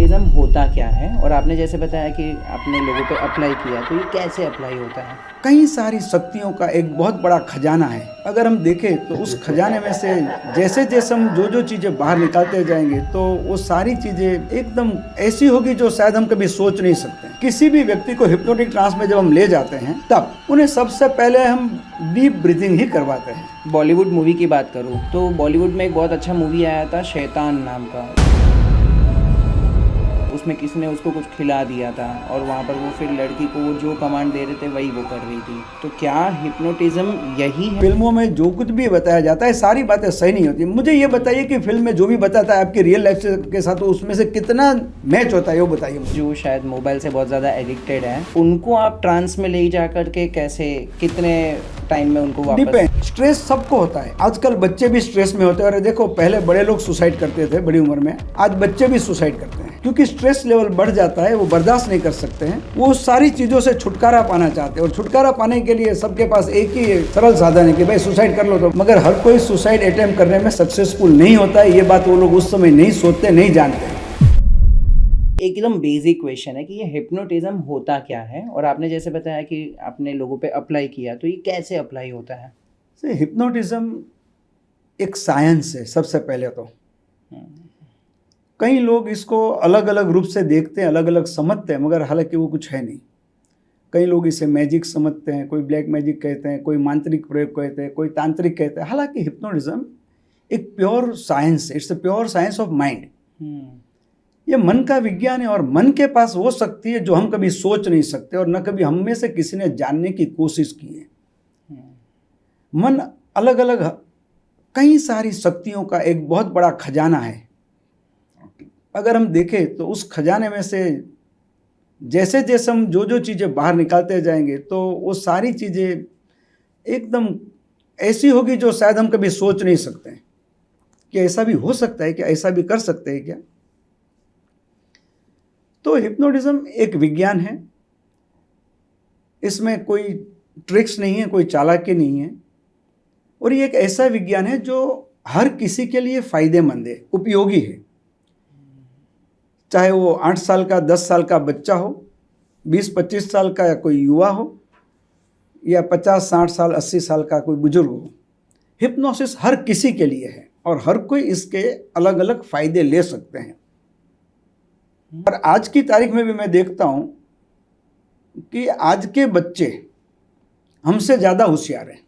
Hypnotism होता क्या है और आपने जैसे बताया कि आपने लोगों पे अप्लाई किया, तो ये कैसे अप्लाई होता है? कई सारी शक्तियों का एक बहुत बड़ा खजाना है। अगर हम देखें तो उस खजाने में से जैसे जैसे हम जो चीज़ें बाहर निकालते जाएंगे तो वो सारी चीज़ें एकदम ऐसी होगी जो शायद हम कभी सोच नहीं सकते। किसी भी व्यक्ति को हिप्नोटिक ट्रांस में जब हम ले जाते हैं तब उन्हें सबसे पहले हम डीप ब्रीथिंग ही करवाते हैं। बॉलीवुड मूवी की बात करूँ तो बॉलीवुड में एक बहुत अच्छा मूवी आया था शैतान नाम का। उसमें किसी ने उसको कुछ खिला दिया था और वहाँ पर वो फिर लड़की को वो जो कमांड दे रहे थे वही वो कर रही थी। तो क्या हिप्नोटिज्म यही है? फिल्मों में जो कुछ भी बताया जाता है सारी बातें सही नहीं होती। मुझे ये बताइए कि फिल्म में जो भी बताता है आपकी रियल लाइफ के साथ तो उसमें से कितना मैच होता है, वो बताइए मुझे। जो शायद मोबाइल से बहुत ज़्यादा एडिक्टेड है उनको आप ट्रांस में ले जा करके कैसे, कितने टाइम में उनको वापस? डिपेंड। स्ट्रेस सबको होता है। आजकल बच्चे भी स्ट्रेस में होते हैं। और देखो, पहले बड़े लोग सुसाइड करते थे बड़ी उम्र में, आज बच्चे भी सुसाइड करते हैं क्योंकि स्ट्रेस लेवल बढ़ जाता है, वो बर्दाश्त नहीं कर सकते हैं, वो सारी चीज़ों से छुटकारा पाना चाहते हैं। और छुटकारा पाने के लिए सबके पास एक ही सरल साधन है कि भाई सुसाइड कर लो। तो मगर हर कोई सुसाइड अटेम्प्ट करने में सक्सेसफुल नहीं होता है। ये बात वो लोग उस समय नहीं सोचते, नहीं जानते। एकदम बेसिक क्वेश्चन है कि ये हिप्नोटिज्म होता क्या है और आपने जैसे बताया कि आपने लोगों पे अप्लाई किया, तो ये कैसे अप्लाई होता है? हिप्नोटिज्म एक साइंस है सबसे पहले तो। कई लोग इसको अलग अलग रूप से देखते हैं, अलग अलग समझते हैं, मगर हालांकि वो कुछ है नहीं। कई लोग इसे मैजिक समझते हैं, कोई ब्लैक मैजिक कहते हैं, कोई मांत्रिक प्रयोग कहते हैं, कोई तांत्रिक कहते हैं। हालांकि हिप्नोटिज्म एक प्योर साइंस है। It's a pure science of mind. ये मन का विज्ञान है और मन के पास वो शक्ति है जो हम कभी सोच नहीं सकते और न कभी हम में से किसी ने जानने की कोशिश की है। मन अलग अलग कई सारी शक्तियों का एक बहुत बड़ा खजाना है। अगर हम देखें तो उस खजाने में से जैसे जैसे हम जो चीज़ें बाहर निकालते जाएंगे तो वो सारी चीज़ें एकदम ऐसी होगी जो शायद हम कभी सोच नहीं सकते हैं कि ऐसा भी हो सकता है, क्या ऐसा भी कर सकते हैं क्या। तो हिप्नोटिज्म एक विज्ञान है। इसमें कोई ट्रिक्स नहीं है, कोई चालाकी नहीं है। और ये एक ऐसा विज्ञान है जो हर किसी के लिए फायदेमंद है, उपयोगी है। चाहे वो 8 साल का 10 साल का बच्चा हो, 20-25 साल का या कोई युवा हो, या 50-60 साल 80 साल का कोई बुजुर्ग हो। हिप्नोसिस हर किसी के लिए है और हर कोई इसके अलग अलग फायदे ले सकते हैं। और आज की तारीख में भी मैं देखता हूँ कि आज के बच्चे हमसे ज़्यादा होशियार हैं।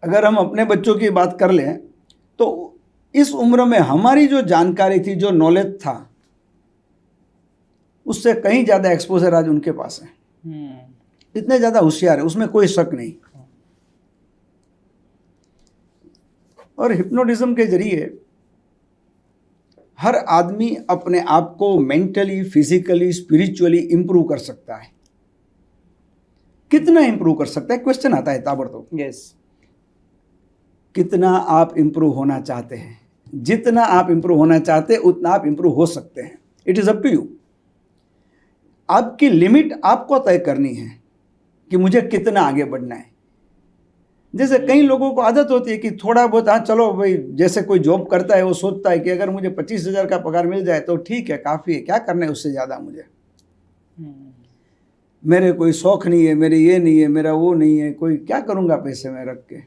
अगर हम अपने बच्चों की बात कर लें तो इस उम्र में हमारी जो जानकारी थी, जो नॉलेज था, उससे कहीं ज़्यादा एक्सपोजर आज उनके पास है। इतने ज़्यादा होशियार है, उसमें कोई शक नहीं। और हिप्नोटिज्म के जरिए हर आदमी अपने आप को मेंटली, फिजिकली, स्पिरिचुअली इंप्रूव कर सकता है। कितना इंप्रूव कर सकता है, क्वेश्चन आता है ताबड़तोड़। यस। कितना आप इंप्रूव होना चाहते हैं? जितना आप इंप्रूव होना चाहते हैं उतना आप इंप्रूव हो सकते हैं। It is up to you. आपकी लिमिट आपको तय करनी है कि मुझे कितना आगे बढ़ना है। जैसे कई लोगों को आदत होती है कि थोड़ा बहुत, हाँ चलो भाई, जैसे कोई जॉब करता है वो सोचता है कि अगर मुझे 25,000 का पगार मिल जाए तो ठीक है, काफ़ी है, क्या करना है उससे ज़्यादा मुझे। मेरे कोई शौक नहीं है, मेरे ये नहीं है, मेरा वो नहीं है, कोई क्या करूँगा पैसे में रख के।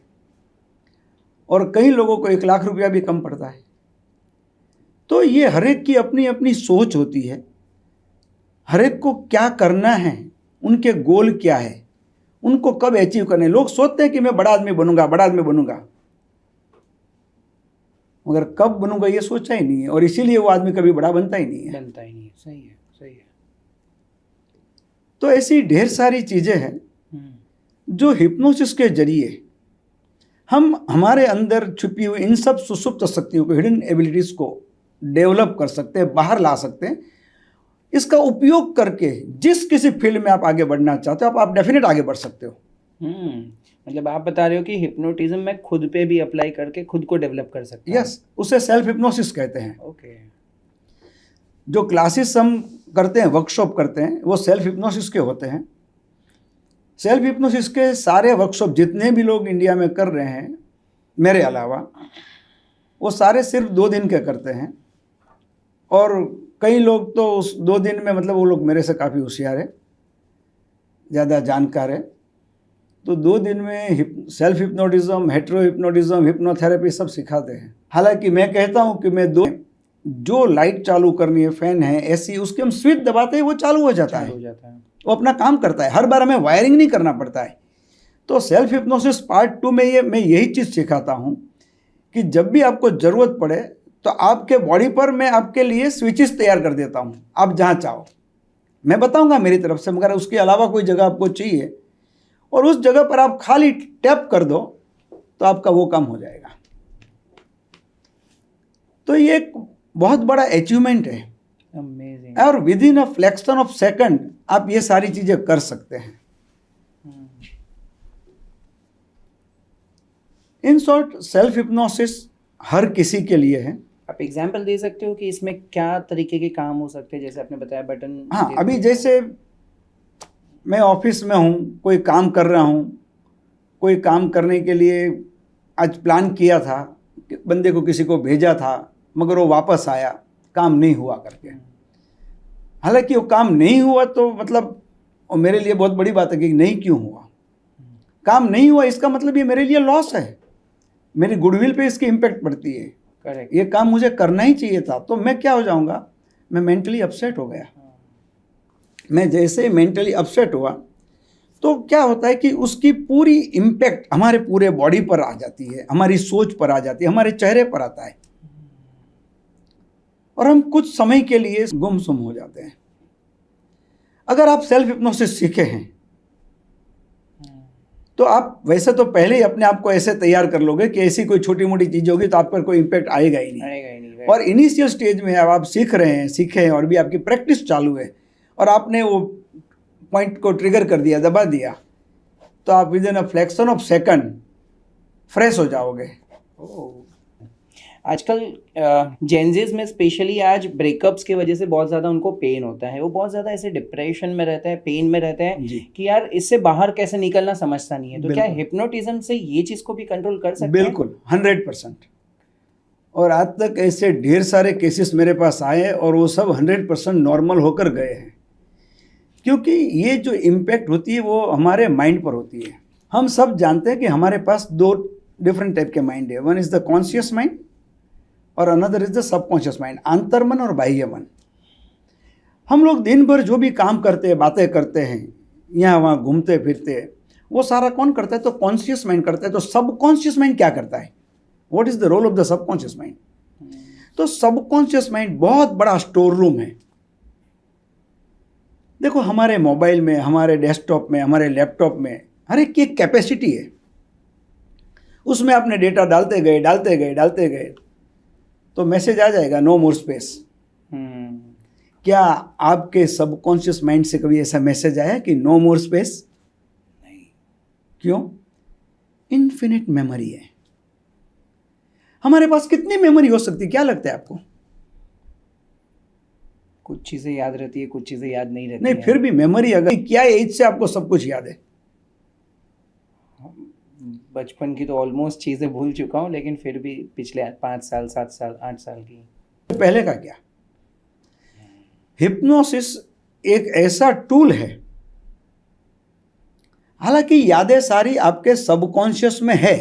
और कई लोगों को 1 लाख रुपया भी कम पड़ता है। तो ये हर एक की अपनी अपनी सोच होती है। हर एक को क्या करना है, उनके गोल क्या है, उनको कब अचीव करने। लोग सोचते हैं कि मैं बड़ा आदमी बनूंगा, बड़ा आदमी बनूंगा, मगर कब बनूंगा ये सोचा ही नहीं है। और इसीलिए वो आदमी कभी बड़ा बनता ही नहीं है। सही है, सही है। तो ऐसी ढेर सारी चीजें हैं जो हिप्नोसिस के जरिए हम हमारे अंदर छुपी हुई इन सब सुसुप्त शक्तियों को, हिडन एबिलिटीज को डेवलप कर सकते हैं, बाहर ला सकते हैं। इसका उपयोग करके जिस किसी फील्ड में आप आगे बढ़ना चाहते हो आप डेफिनेट आगे बढ़ सकते हो। मतलब आप बता रहे हो कि हिप्नोटिज्म में खुद पे भी अप्लाई करके खुद को डेवलप कर सकते हैं। यस, उसे सेल्फ हिप्नोसिस कहते हैं। ओके। जो क्लासेस हम करते हैं, वर्कशॉप करते हैं, वो सेल्फ हिप्नोसिस के होते हैं। सेल्फ हिप्नोसिस के सारे वर्कशॉप जितने भी लोग इंडिया में कर रहे हैं मेरे अलावा, वो सारे सिर्फ 2 दिन के करते हैं और कई लोग तो उस 2 दिन में मतलब वो लोग मेरे से काफ़ी होशियार है, ज़्यादा जानकार है, तो 2 दिन में self hypnotism, hetero hypnotism, hypnotherapy सब सिखाते हैं। हालांकि मैं कहता हूँ कि मैं जो लाइट चालू करनी है, फैन है, एसी, उसके हम स्विच दबाते हैं वो चालू हो जाता है, वो अपना काम करता है, हर बार हमें वायरिंग नहीं करना पड़ता है। तो सेल्फ हिप्नोसिस पार्ट 2 में मैं यही चीज़ सिखाता हूँ कि जब भी आपको ज़रूरत पड़े तो आपके बॉडी पर मैं आपके लिए स्विचेस तैयार कर देता हूँ, आप जहाँ चाहो मैं बताऊँगा मेरी तरफ से, मगर उसके अलावा कोई जगह आपको चाहिए और उस जगह पर आप खाली टैप कर दो तो आपका वो काम हो जाएगा। तो ये एक बहुत बड़ा अचीवमेंट है। अमेजिंग। और with in a fraction of second आप ये सारी चीज़ें कर सकते हैं। इन शॉर्ट सेल्फ हिप्नोसिस हर किसी के लिए है। आप एग्जाम्पल दे सकते हो कि इसमें क्या तरीके के काम हो सकते हैं, जैसे आपने बताया बटन। हाँ, अभी जैसे मैं ऑफिस में हूँ, कोई काम कर रहा हूँ, कोई काम करने के लिए आज प्लान किया था, बंदे को किसी को भेजा था, मगर वो वापस आया, काम नहीं हुआ करके। हालांकि वो काम नहीं हुआ तो मतलब वो मेरे लिए बहुत बड़ी बात है कि नहीं क्यों हुआ, काम नहीं हुआ इसका मतलब ये मेरे लिए लॉस है, मेरी गुडविल पे इसकी इम्पैक्ट पड़ती है। करेक्ट। ये काम मुझे करना ही चाहिए था, तो मैं क्या हो जाऊंगा, मैं मेंटली अपसेट हो गया। मैं जैसे मेंटली अपसेट हुआ तो क्या होता है कि उसकी पूरी इम्पैक्ट हमारे पूरे बॉडी पर आ जाती है, हमारी सोच पर आ जाती है, हमारे चेहरे पर आता है और हम कुछ समय के लिए गुमसुम हो जाते हैं। अगर आप सेल्फ हिप्नोसिस सीखे हैं तो आप वैसे तो पहले ही अपने आप को ऐसे तैयार कर लोगे कि ऐसी कोई छोटी मोटी चीज़ होगी तो आप पर कोई इम्पैक्ट आएगा ही नहीं। और इनिशियल स्टेज में अब आप सीखे हैं और भी आपकी प्रैक्टिस चालू है और आपने वो पॉइंट को ट्रिगर कर दिया, दबा दिया, तो आप with in a fraction of second fresh हो जाओगे। आजकल जेंजीज में स्पेशली आज ब्रेकअप्स की वजह से बहुत ज़्यादा उनको पेन होता है, वो बहुत ज़्यादा ऐसे डिप्रेशन में रहते हैं, पेन में रहते हैं कि यार इससे बाहर कैसे निकलना समझता नहीं है। तो क्या हिप्नोटिज्म से ये चीज़ को भी कंट्रोल कर सकते हैं? बिल्कुल 100%। और आज तक ऐसे ढेर सारे केसेस मेरे पास आए और वो सब 100% नॉर्मल होकर गए हैं, क्योंकि ये जो इम्पैक्ट होती है वो हमारे माइंड पर होती है। हम सब जानते हैं कि हमारे पास 2 डिफरेंट टाइप के माइंड है, one is the conscious mind और another is the subconscious mind, अंतर्मन और बाह्य मन। हम लोग दिन भर जो भी काम करते हैं, बातें करते हैं, यहाँ वहाँ घूमते फिरते हैं, वो सारा कौन करता है? तो कॉन्शियस माइंड करता है। तो सबकॉन्शियस माइंड क्या करता है? What is the role of the subconscious mind? तो सबकॉन्शियस माइंड बहुत बड़ा स्टोर रूम है। देखो, हमारे मोबाइल में, हमारे डेस्कटॉप में, हमारे लैपटॉप में हर एक की एक कैपेसिटी है, उसमें आपने डेटा डालते गए तो मैसेज आ जाएगा नो मोर स्पेस। क्या आपके सबकॉन्शियस माइंड से कभी ऐसा मैसेज आया कि नो मोर स्पेस? नहीं। क्यों? इन्फिनिट मेमोरी है। हमारे पास कितनी मेमोरी हो सकती है, क्या लगता है आपको? कुछ चीज़ें याद रहती है, कुछ चीज़ें याद नहीं रहती नहीं, फिर भी मेमोरी, अगर क्या एज से आपको सब कुछ याद है? बचपन की तो ऑलमोस्ट चीज़ें भूल चुका हूँ, लेकिन फिर भी पिछले 5 साल, 7 साल, 8 साल की। पहले का क्या? हिप्नोसिस एक ऐसा टूल है, हालांकि यादें सारी आपके सबकॉन्शियस में है,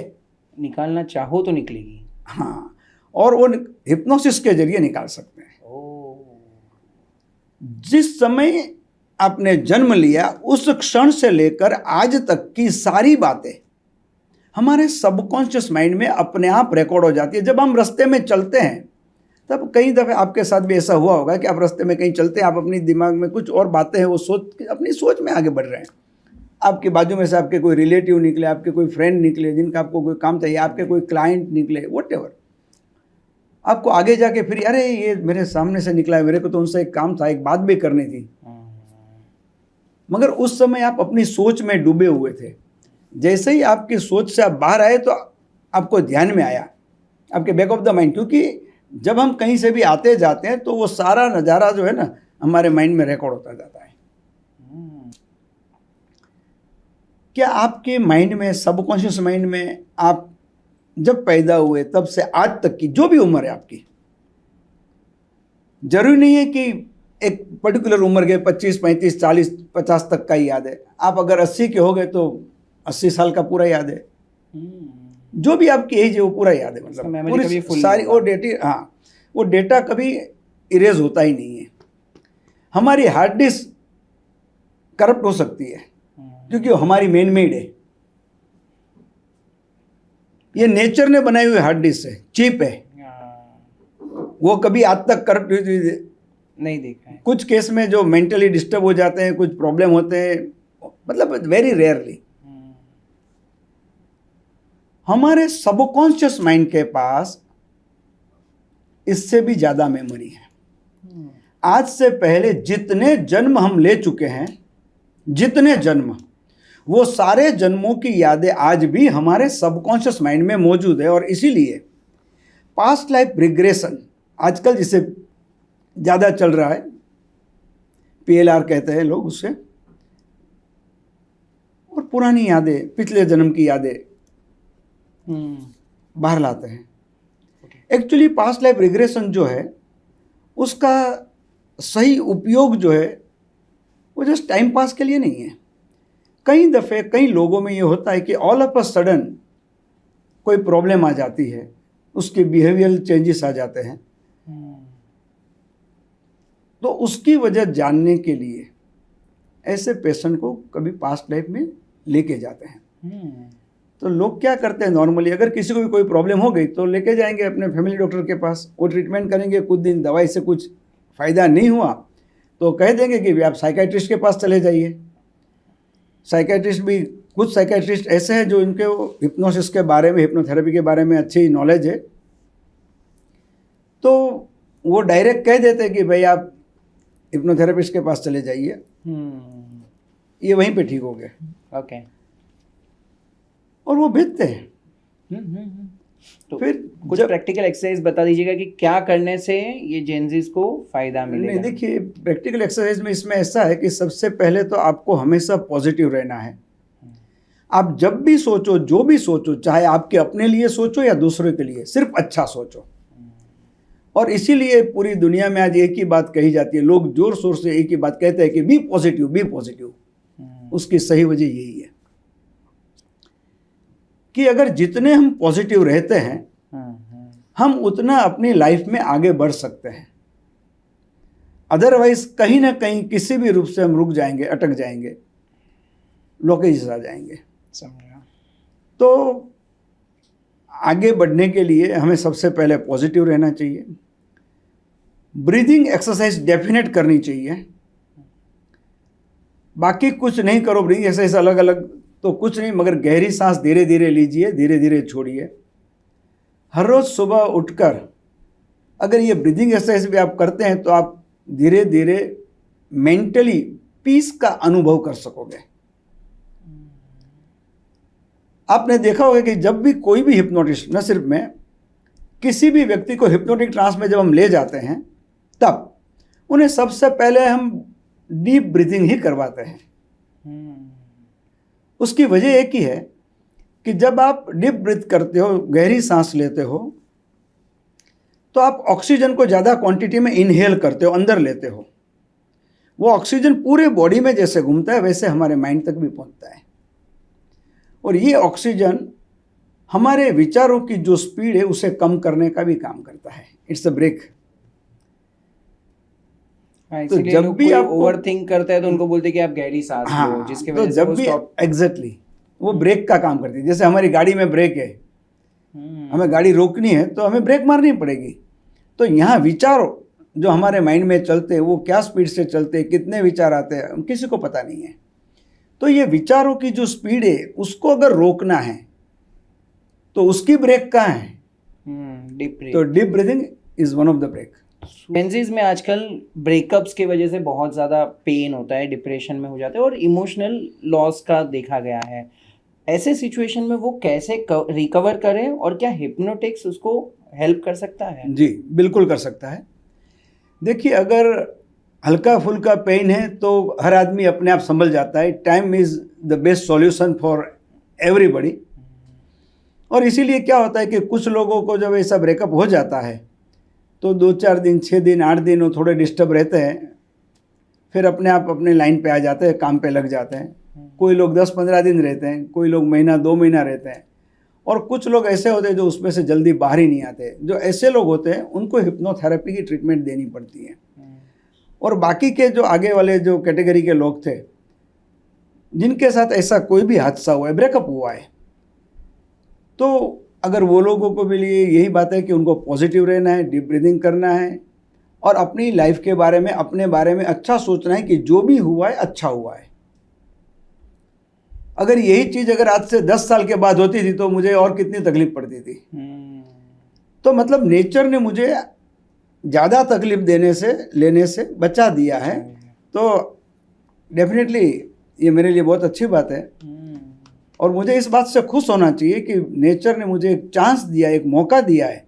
निकालना चाहो तो निकलेगी। हाँ, और वो हिप्नोसिस के जरिए निकाल सकते हैं। जिस समय आपने जन्म लिया उस क्षण से लेकर आज तक की सारी बातें हमारे सबकॉन्शियस माइंड में अपने आप रिकॉर्ड हो जाती है। जब हम रास्ते में चलते हैं, तब कई दफ़े आपके साथ भी ऐसा हुआ होगा कि आप रास्ते में कहीं चलते हैं, आप अपनी दिमाग में कुछ और बातें हैं, वो सोच अपनी सोच में आगे बढ़ रहे हैं। आपके बाजू में से आपके कोई रिलेटिव निकले, आपके कोई फ्रेंड निकले जिनका आपको कोई काम चाहिए, आपके कोई क्लाइंट निकले, व्हाटएवर, आपको आगे जाके फिर अरे ये मेरे सामने से निकला है, मेरे को तो उनसे एक काम था, एक बात भी करनी थी, मगर उस समय आप अपनी सोच में डूबे हुए थे। जैसे ही आपकी सोच से आप बाहर आए तो आपको ध्यान में आया, आपके बैक ऑफ द माइंड, क्योंकि जब हम कहीं से भी आते जाते हैं तो वो सारा नज़ारा जो है ना हमारे माइंड में रिकॉर्ड होता जाता है। क्या आपके माइंड में, सबकॉन्शियस माइंड में, आप जब पैदा हुए तब से आज तक की जो भी उम्र है आपकी, जरूरी नहीं है कि एक पर्टिकुलर उम्र के 25, 35, 40, 50 तक का ही याद है। आप अगर 80 के हो गए तो 80 साल का पूरा याद है। जो भी आपकी एज है वो पूरा याद है, मतलब मेमोरी कभी पूरी सारी वो डेटा, हाँ वो डेटा कभी इरेज होता ही नहीं है। हमारी हार्ड डिस्क करप्ट हो सकती है क्योंकि वो हमारी मैन मेड है, ये नेचर ने बनाई हुई हार्ड डिस्क है, चिप है, वो कभी आज तक करप्ट नहीं देखा है। कुछ केस में जो मेंटली डिस्टर्ब हो जाते हैं, कुछ प्रॉब्लम होते हैं, मतलब वेरी रेयरली। हमारे सबकॉन्शियस माइंड के पास इससे भी ज्यादा मेमोरी है। आज से पहले जितने जन्म हम ले चुके हैं, जितने जन्म, वो सारे जन्मों की यादें आज भी हमारे सबकॉन्शियस माइंड में मौजूद है। और इसीलिए पास्ट लाइफ रिग्रेशन आजकल जिसे ज़्यादा चल रहा है, PLR कहते हैं लोग उससे, और पुरानी यादें, पिछले जन्म की यादें बाहर लाते हैं। एक्चुअली पास्ट लाइफ रिग्रेशन जो है उसका सही उपयोग जो है वो जस्ट टाइम पास के लिए नहीं है। कई दफ़े कई लोगों में ये होता है कि ऑल ऑफ अ सडन कोई प्रॉब्लम आ जाती है, उसके बिहेवियरल चेंजेस आ जाते हैं, तो उसकी वजह जानने के लिए ऐसे पेशेंट को कभी पास्ट लाइफ में लेके जाते हैं। तो लोग क्या करते हैं, नॉर्मली अगर किसी को भी कोई प्रॉब्लम हो गई तो लेके जाएंगे अपने फैमिली डॉक्टर के पास, वो ट्रीटमेंट करेंगे, कुछ दिन दवाई से कुछ फ़ायदा नहीं हुआ तो कह देंगे कि आप साइकेट्रिस्ट के पास चले जाइए। साइकेट्रिस्ट भी, कुछ साइकेट्रिस्ट ऐसे हैं जो इनके हिप्नोसिस के बारे में, हिप्नोथेरेपी के बारे में अच्छी नॉलेज है, तो वो डायरेक्ट कह देते हैं कि भाई आप हिप्नोथेरेपिस्ट के पास चले जाइए, ये वहीं पे ठीक हो गए। ओके। और वो भेजते हैं। तो फिर कुछ प्रैक्टिकल एक्सरसाइज बता दीजिएगा कि क्या करने से ये जेनजीज को फायदा मिलेगा। नहीं, देखिए प्रैक्टिकल एक्सरसाइज में इसमें ऐसा है कि सबसे पहले तो आपको हमेशा पॉजिटिव रहना है। आप जब भी सोचो, जो भी सोचो, चाहे आपके अपने लिए सोचो या दूसरों के लिए, सिर्फ अच्छा सोचो। और इसीलिए पूरी दुनिया में आज एक ही बात कही जाती है, लोग जोर शोर से एक ही बात कहते हैं कि बी पॉजिटिव, बी पॉजिटिव। उसकी सही वजह यही है कि अगर जितने हम पॉजिटिव रहते हैं हम उतना अपनी लाइफ में आगे बढ़ सकते हैं। अदरवाइज कहीं ना कहीं किसी भी रूप से हम रुक जाएंगे, अटक जाएंगे, ब्लॉकेजेस आ जाएंगे। समझा। तो आगे बढ़ने के लिए हमें सबसे पहले पॉजिटिव रहना चाहिए। ब्रीदिंग एक्सरसाइज डेफिनेट करनी चाहिए, बाकी कुछ नहीं करो। ब्रीदिंग एक्सरसाइज अलग अलग तो कुछ नहीं, मगर गहरी सांस धीरे धीरे लीजिए, धीरे धीरे छोड़िए। हर रोज़ सुबह उठकर अगर ये ब्रीदिंग एक्सरसाइज भी आप करते हैं तो आप धीरे धीरे मेंटली पीस का अनुभव कर सकोगे। आपने देखा होगा कि जब भी कोई भी हिप्नोटिस्ट, न सिर्फ मैं, किसी भी व्यक्ति को हिप्नोटिक ट्रांस में जब हम ले जाते हैं तब उन्हें सबसे पहले हम डीप ब्रीथिंग ही करवाते हैं। उसकी वजह एक ही है कि जब आप डीप ब्रीथ करते हो, गहरी सांस लेते हो, तो आप ऑक्सीजन को ज़्यादा क्वांटिटी में इनहेल करते हो, अंदर लेते हो। वो ऑक्सीजन पूरे बॉडी में जैसे घूमता है वैसे हमारे माइंड तक भी पहुंचता है। और ये ऑक्सीजन हमारे विचारों की जो स्पीड है उसे कम करने का भी काम करता है। It's a break. तो जब भी आप ओवरथिंक करते हैं तो उनको बोलते हैं कि आप गहरी सांस लो, जिसके वजह से वो स्टॉप। एग्जैक्टली वो ब्रेक का काम करती है। जैसे हमारी गाड़ी में ब्रेक है, हमें गाड़ी रोकनी है तो हमें ब्रेक मारनी पड़ेगी। तो यहाँ विचार जो हमारे माइंड में चलते हैं वो क्या स्पीड से चलते हैं, कितने विचार आते हैं, किसी को पता नहीं है। तो ये विचारों की जो स्पीड है उसको अगर रोकना है तो उसकी ब्रेक कहाँ है? Deep breath. तो deep breathing is one of the break. Gen Zs में आजकल ब्रेकअप्स की वजह से बहुत ज़्यादा पेन होता है, डिप्रेशन में हो जाते हैं और इमोशनल लॉस का देखा गया है। ऐसे सिचुएशन में वो कैसे रिकवर करें और क्या हिप्नोटिक्स उसको हेल्प कर सकता है? जी बिल्कुल कर सकता है। देखिए अगर हल्का फुल्का पेन है तो हर आदमी अपने आप संभल जाता है। Time is the best solution for everybody. और इसीलिए क्या होता है कि कुछ लोगों को जब ऐसा ब्रेकअप हो जाता है तो 2-4 दिन, 6 दिन, 8 दिन वो थोड़े डिस्टर्ब रहते हैं, फिर अपने आप अपने लाइन पे आ जाते हैं, काम पे लग जाते हैं। कोई लोग 10-15 दिन रहते हैं, कोई लोग महीना 2 महीना रहते हैं, और कुछ लोग ऐसे होते हैं जो उसमें से जल्दी बाहर ही नहीं आते। जो ऐसे लोग होते हैं उनको हिप्नोथेरेपी की ट्रीटमेंट देनी पड़ती है। और बाकी के जो आगे वाले जो कैटेगरी के लोग थे, जिनके साथ ऐसा कोई भी हादसा हुआ है, ब्रेकअप हुआ है, तो अगर वो लोगों को भी लिए यही बात है कि उनको पॉजिटिव रहना है, डीप ब्रीदिंग करना है, और अपनी लाइफ के बारे में, अपने बारे में अच्छा सोचना है कि जो भी हुआ है अच्छा हुआ है। अगर यही चीज़ अगर आज से 10 साल के बाद होती थी तो मुझे और कितनी तकलीफ पड़ती थी। तो मतलब नेचर ने मुझे ज़्यादा तकलीफ लेने से बचा दिया है। तो डेफिनेटली ये मेरे लिए बहुत अच्छी बात है, और मुझे इस बात से खुश होना चाहिए कि नेचर ने मुझे एक चांस दिया, एक मौका दिया है।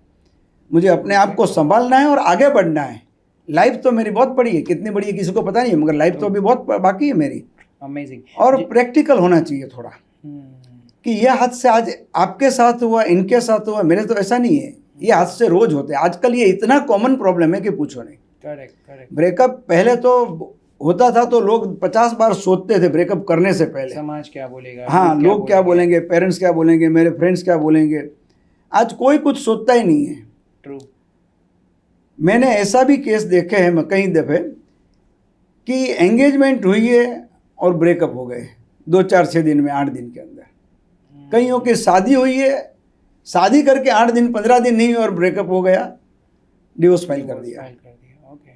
मुझे अपने आप को संभालना है और आगे बढ़ना है। लाइफ तो मेरी बहुत बड़ी है, कितनी बड़ी है किसी को पता नहीं है, मगर लाइफ तो अभी बहुत बाकी है मेरी। अमेजिंग। और प्रैक्टिकल होना चाहिए थोड़ा, कि यह हादसे आज आपके साथ हुआ, इनके साथ हुआ, मेरे तो ऐसा नहीं है। ये हादसे रोज होते हैं आजकल, ये इतना कॉमन प्रॉब्लम है कि पूछो नहीं। करेक्ट। ब्रेकअप पहले तो होता था तो लोग 50 बार सोचते थे ब्रेकअप करने से पहले, समाज क्या बोलेगा, हाँ, लोग क्या बोलेंगे, पेरेंट्स क्या बोलेंगे, मेरे फ्रेंड्स क्या बोलेंगे। आज कोई कुछ सोचता ही नहीं है। ट्रू। मैंने ऐसा भी केस देखे हैं कई दफ़े कि एंगेजमेंट हुई है और ब्रेकअप हो गए 2-4-6 दिन में, 8 दिन के अंदर। कईयों की शादी हुई है, शादी करके 8 दिन 15 दिन नहीं और ब्रेकअप हो गया, डिवोर्स फाइल कर दिया। ओके।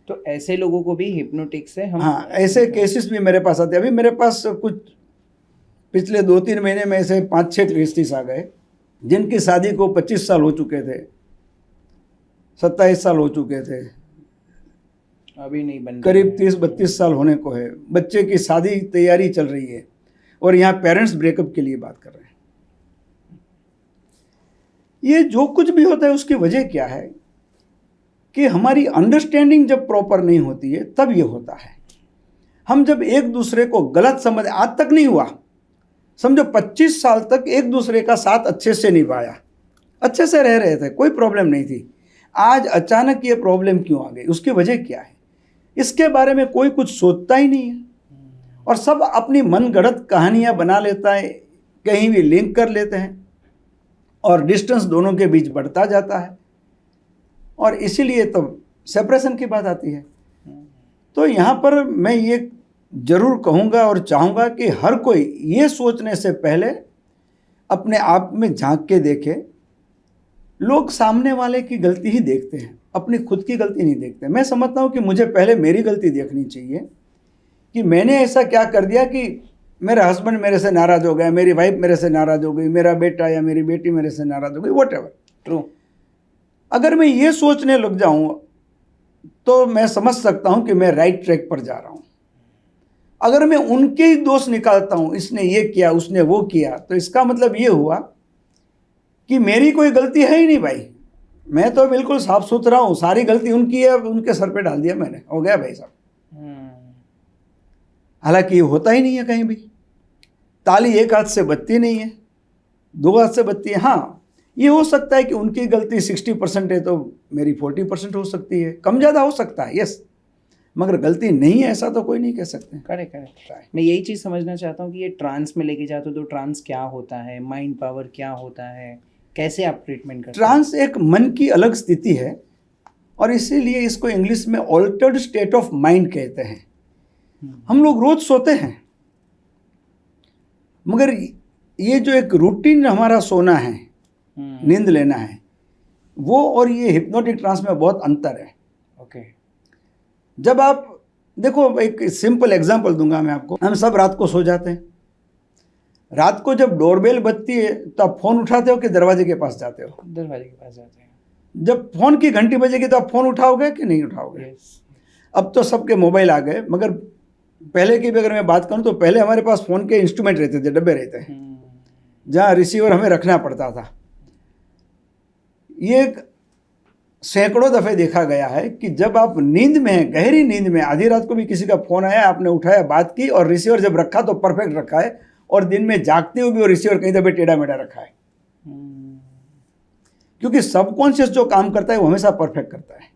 तो ऐसे लोगों को भी हिप्नोटिक से हम, हाँ, ऐसे केसेस भी मेरे पास आते हैं। अभी मेरे पास कुछ पिछले 2-3 महीने में ऐसे 5-6 केसेस आ गए जिनकी शादी को 25 साल हो चुके थे, 27 साल हो चुके थे, अभी नहीं बन, करीब 30-32 साल होने को है, बच्चे की शादी तैयारी चल रही है, और यहाँ पेरेंट्स ब्रेकअप के लिए बात कर रहे हैं। ये जो कुछ भी होता है उसकी वजह क्या है कि हमारी अंडरस्टैंडिंग जब प्रॉपर नहीं होती है तब ये होता है। हम जब एक दूसरे को गलत समझ, आज तक नहीं हुआ, समझो 25 साल तक एक दूसरे का साथ अच्छे से निभाया, अच्छे से रह रहे थे, कोई प्रॉब्लम नहीं थी। आज अचानक ये प्रॉब्लम क्यों आ गई, उसकी वजह क्या है, इसके बारे में कोई कुछ सोचता ही नहीं है, और सब अपनी मनगढ़ंत कहानियां बना लेता है, कहीं भी लिंक कर लेते हैं, और डिस्टेंस दोनों के बीच बढ़ता जाता है, और इसीलिए तो सेपरेशन की बात आती है। तो यहाँ पर मैं ये जरूर कहूँगा और चाहूँगा कि हर कोई ये सोचने से पहले अपने आप में झांक के देखे। लोग सामने वाले की गलती ही देखते हैं, अपनी खुद की गलती नहीं देखते। मैं समझता हूँ कि मुझे पहले मेरी गलती देखनी चाहिए कि मैंने ऐसा क्या कर दिया कि मेरा हस्बैंड मेरे से नाराज़ हो गया, मेरी वाइफ मेरे से नाराज़ हो गई, मेरा बेटा या मेरी बेटी मेरे से नाराज़ हो गई, व्हाटएवर। ट्रू। अगर मैं ये सोचने लग जाऊँ तो मैं समझ सकता हूँ कि मैं राइट ट्रैक पर जा रहा हूँ। अगर मैं उनके ही दोष निकालता हूँ, इसने ये किया, उसने वो किया, तो इसका मतलब ये हुआ कि मेरी कोई गलती है ही नहीं भाई, मैं तो बिल्कुल साफ सुथरा हूँ, सारी गलती उनकी है, उनके सर पे डाल दिया मैंने, हो गया भाई साहब। हालांकि ये होता ही नहीं है कहीं भी। ताली एक हाथ से बजती नहीं है, 2 हाथ से बजती है। हाँ, ये हो सकता है कि उनकी गलती 60% है तो मेरी 40% हो सकती है, कम ज़्यादा हो सकता है, यस, मगर गलती नहीं है ऐसा तो कोई नहीं कह सकते। करेक्ट। मैं यही चीज़ समझना चाहता हूँ कि ये ट्रांस में लेके जाते हो तो ट्रांस क्या होता है, माइंड पावर क्या होता है, कैसे आप ट्रीटमेंट करते हैं? ट्रांस एक मन की अलग स्थिति है, और इसीलिए इसको इंग्लिश में ऑल्टर्ड स्टेट ऑफ माइंड कहते हैं। हम लोग रोज सोते हैं, मगर ये जो एक रूटीन हमारा सोना है, नींद लेना है, वो और ये हिप्नोटिक ट्रांस में बहुत अंतर है। ओके। जब आप देखो, एक सिंपल एग्जांपल दूंगा मैं आपको। हम सब रात को सो जाते हैं, रात को जब डोरबेल बजती है तो आप फोन उठाते हो कि दरवाजे के पास जाते हो? दरवाजे के पास जाते हैं। जब फोन की घंटी बजेगी तो आप फोन उठाओगे कि नहीं उठाओगे? yes. अब तो सबके मोबाइल आ गए, मगर पहले की भी अगर मैं बात करूं तो पहले हमारे पास फ़ोन के इंस्ट्रूमेंट रहते थे, डब्बे रहते हैं, जहाँ रिसीवर हमें रखना पड़ता था। ये सैकड़ों दफ़े देखा गया है कि जब आप नींद में हैं, गहरी नींद में, आधी रात को भी किसी का फ़ोन आया, आपने उठाया, बात की, और रिसीवर जब रखा तो परफेक्ट रखा है, और दिन में जागते हुए भी वो रिसीवर कहीं दफ़े टेढ़ा मेढ़ा रखा है, क्योंकि सबकॉन्शियस जो काम करता है वो हमेशा परफेक्ट करता है।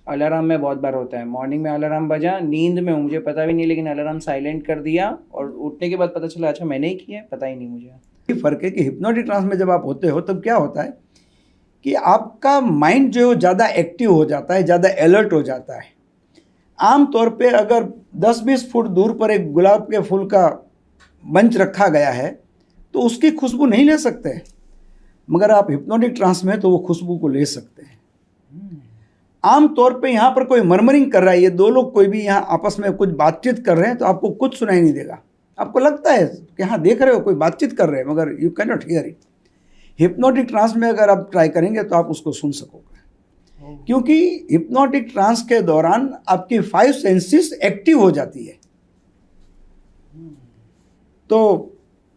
अलार्म में बहुत बार होता है, मॉर्निंग में अलार्म बजा, नींद में हूँ, मुझे पता भी नहीं, लेकिन अलार्म साइलेंट कर दिया और उठने के बाद पता चला अच्छा मैंने ही किया है, पता ही नहीं मुझे। फर्क है कि हिप्नोटिक ट्रांस में जब आप होते हो तब क्या होता है कि आपका माइंड जो ज़्यादा एक्टिव हो जाता है, ज़्यादा अलर्ट हो जाता है। आम तौर पे अगर 10-20 फुट दूर पर एक गुलाब के फूल का बंच रखा गया है तो उसकी खुशबू नहीं ले सकते, मगर आप हिप्नोटिक ट्रांस में तो वो खुशबू को ले सकते हैं। आम तौर पे यहाँ पर कोई मर्मरिंग कर रहा है, ये दो लोग कोई भी यहाँ आपस में कुछ बातचीत कर रहे हैं तो आपको कुछ सुनाई नहीं देगा। आपको लगता है कि हाँ देख रहे हो कोई बातचीत कर रहे हैं, मगर you can not hear it. Hypnotic trance में अगर आप ट्राई करेंगे तो आप उसको सुन सकोगे, क्योंकि हिप्नोटिक ट्रांस के दौरान आपकी 5 सेंसेस एक्टिव हो जाती है। तो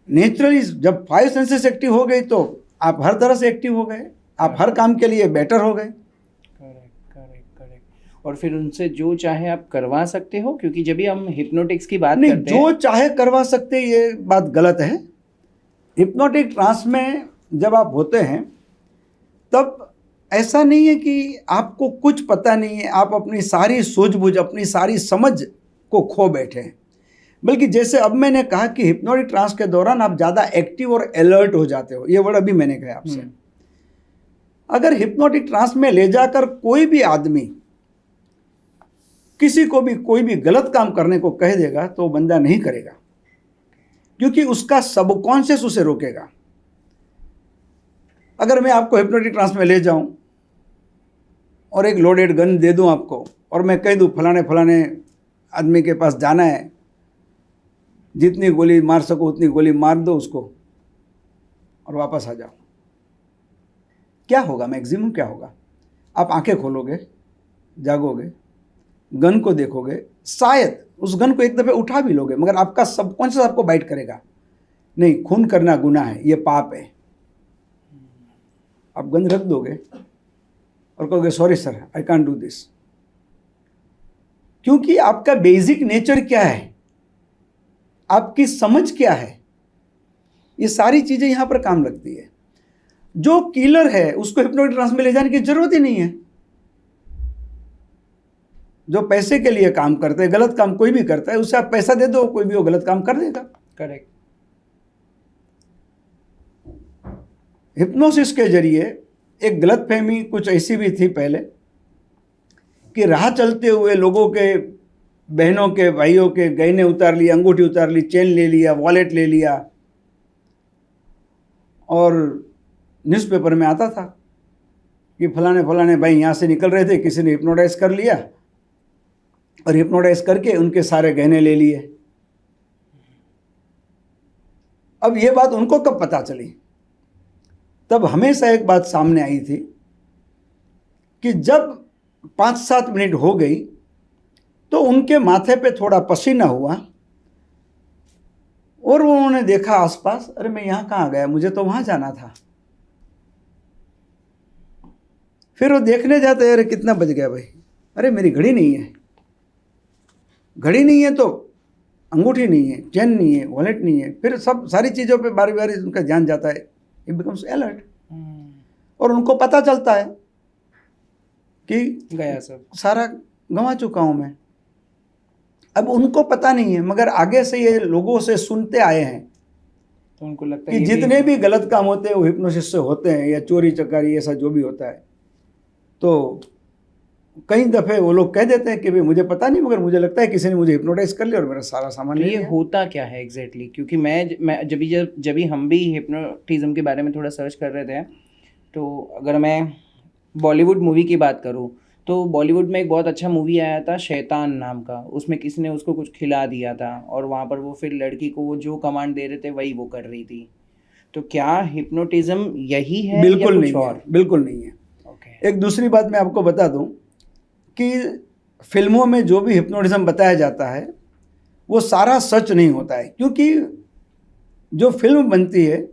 नेचुरली जब 5 सेंसेस एक्टिव हो गई तो आप हर तरह से एक्टिव हो गए, आप हर काम के लिए बेटर हो गए। और फिर उनसे जो चाहे आप करवा सकते हो, क्योंकि जब भी हम हिप्नोटिक्स की बात नहीं, करते हैं, जो चाहे करवा सकते, ये बात गलत है। हिप्नोटिक ट्रांस में जब आप होते हैं तब ऐसा नहीं है कि आपको कुछ पता नहीं है, आप अपनी सारी सूझबूझ, अपनी सारी समझ को खो बैठे हैं। बल्कि जैसे अब मैंने कहा कि हिप्नोटिक ट्रांस के दौरान आप ज़्यादा एक्टिव और अलर्ट हो जाते हो, ये वर्ड अभी मैंने कहा आपसे। अगर हिप्नोटिक ट्रांस में ले जाकर कोई भी आदमी किसी को भी कोई भी गलत काम करने को कह देगा तो बंदा नहीं करेगा, क्योंकि उसका सबकॉन्शियस उसे रोकेगा। अगर मैं आपको हिप्नोटिक ट्रांस में ले जाऊं और एक लोडेड गन दे दूं आपको और मैं कह दूं फलाने फलाने आदमी के पास जाना है, जितनी गोली मार सको उतनी गोली मार दो उसको और वापस आ जाओ, क्या होगा? मैक्सिमम क्या होगा? आप आंखें खोलोगे, जागोगे, गन को देखोगे, शायद उस गन को एक दफ़े उठा भी लोगे, मगर आपका सबकॉन्शियस आपको बाइट करेगा, नहीं खून करना गुनाह है, ये पाप है। आप गन रख दोगे और कहोगे sorry sir, I can't do this. क्योंकि आपका बेसिक नेचर क्या है, आपकी समझ क्या है, ये सारी चीज़ें यहाँ पर काम लगती है। जो किलर है उसको हिप्नोटिक ट्रांस में ले जाने की जरूरत ही नहीं है। जो पैसे के लिए काम करते हैं, गलत काम कोई भी करता है, उसे आप पैसा दे दो, कोई भी वो गलत काम कर देगा। करेक्ट। हिप्नोसिस के जरिए एक गलतफहमी कुछ ऐसी भी थी पहले कि राह चलते हुए लोगों के, बहनों के, भाइयों के गहने उतार लिए, अंगूठी उतार ली, चेन ले लिया, वॉलेट ले लिया, और न्यूज़पेपर में आता था कि फलाने फलाने भाई यहाँ से निकल रहे थे, किसी ने हिप्नोटाइज कर लिया और हिप्नोटाइज करके उनके सारे गहने ले लिए। अब ये बात उनको कब पता चली? तब हमेशा एक बात सामने आई थी कि जब 5-7 मिनट हो गई तो उनके माथे पे थोड़ा पसीना हुआ और उन्होंने देखा आसपास, अरे मैं यहाँ कहाँ गया, मुझे तो वहाँ जाना था। फिर वो देखने जाते, अरे कितना बज गया भाई, अरे मेरी घड़ी नहीं है, घड़ी नहीं है तो अंगूठी नहीं है, चेन नहीं है, वॉलेट नहीं है। फिर सब सारी चीज़ों पे बारी बारी उनका ध्यान जाता है, इट बिकम्स अलर्ट, और उनको पता चलता है कि गया सब, सारा गंवा चुका हूँ मैं। अब उनको पता नहीं है, मगर आगे से ये लोगों से सुनते आए हैं तो उनको लगता है कि जितने भी गलत काम होते हैं वो हिप्नोसिस से होते हैं, या चोरी चकारी ऐसा जो भी होता है। तो कई दफ़े वो लोग कह देते हैं कि भाई मुझे पता नहीं, मगर मुझे लगता है किसी ने मुझे हिप्नोटाइज कर लिया और मेरा सारा सामान ले लिया। ये होता क्या है एग्जैक्टली? क्योंकि मैं जब भी हम भी हिप्नोटिज्म के बारे में थोड़ा सर्च कर रहे थे, तो अगर मैं बॉलीवुड मूवी की बात करूँ तो बॉलीवुड में एक बहुत अच्छा मूवी आया था शैतान नाम का। उसमें किसी ने उसको कुछ खिला दिया था और वहाँ पर वो फिर लड़की को वो जो कमांड दे रहे थे वही वो कर रही थी। तो क्या हिप्नोटिज्म यही है? बिल्कुल या नहीं कुछ है, और? बिल्कुल नहीं है। ओके। एक दूसरी बात मैं आपको बता दूं कि फिल्मों में जो भी हिप्नोटिज्म बताया जाता है वो सारा सच नहीं होता है, क्योंकि जो फिल्म बनती है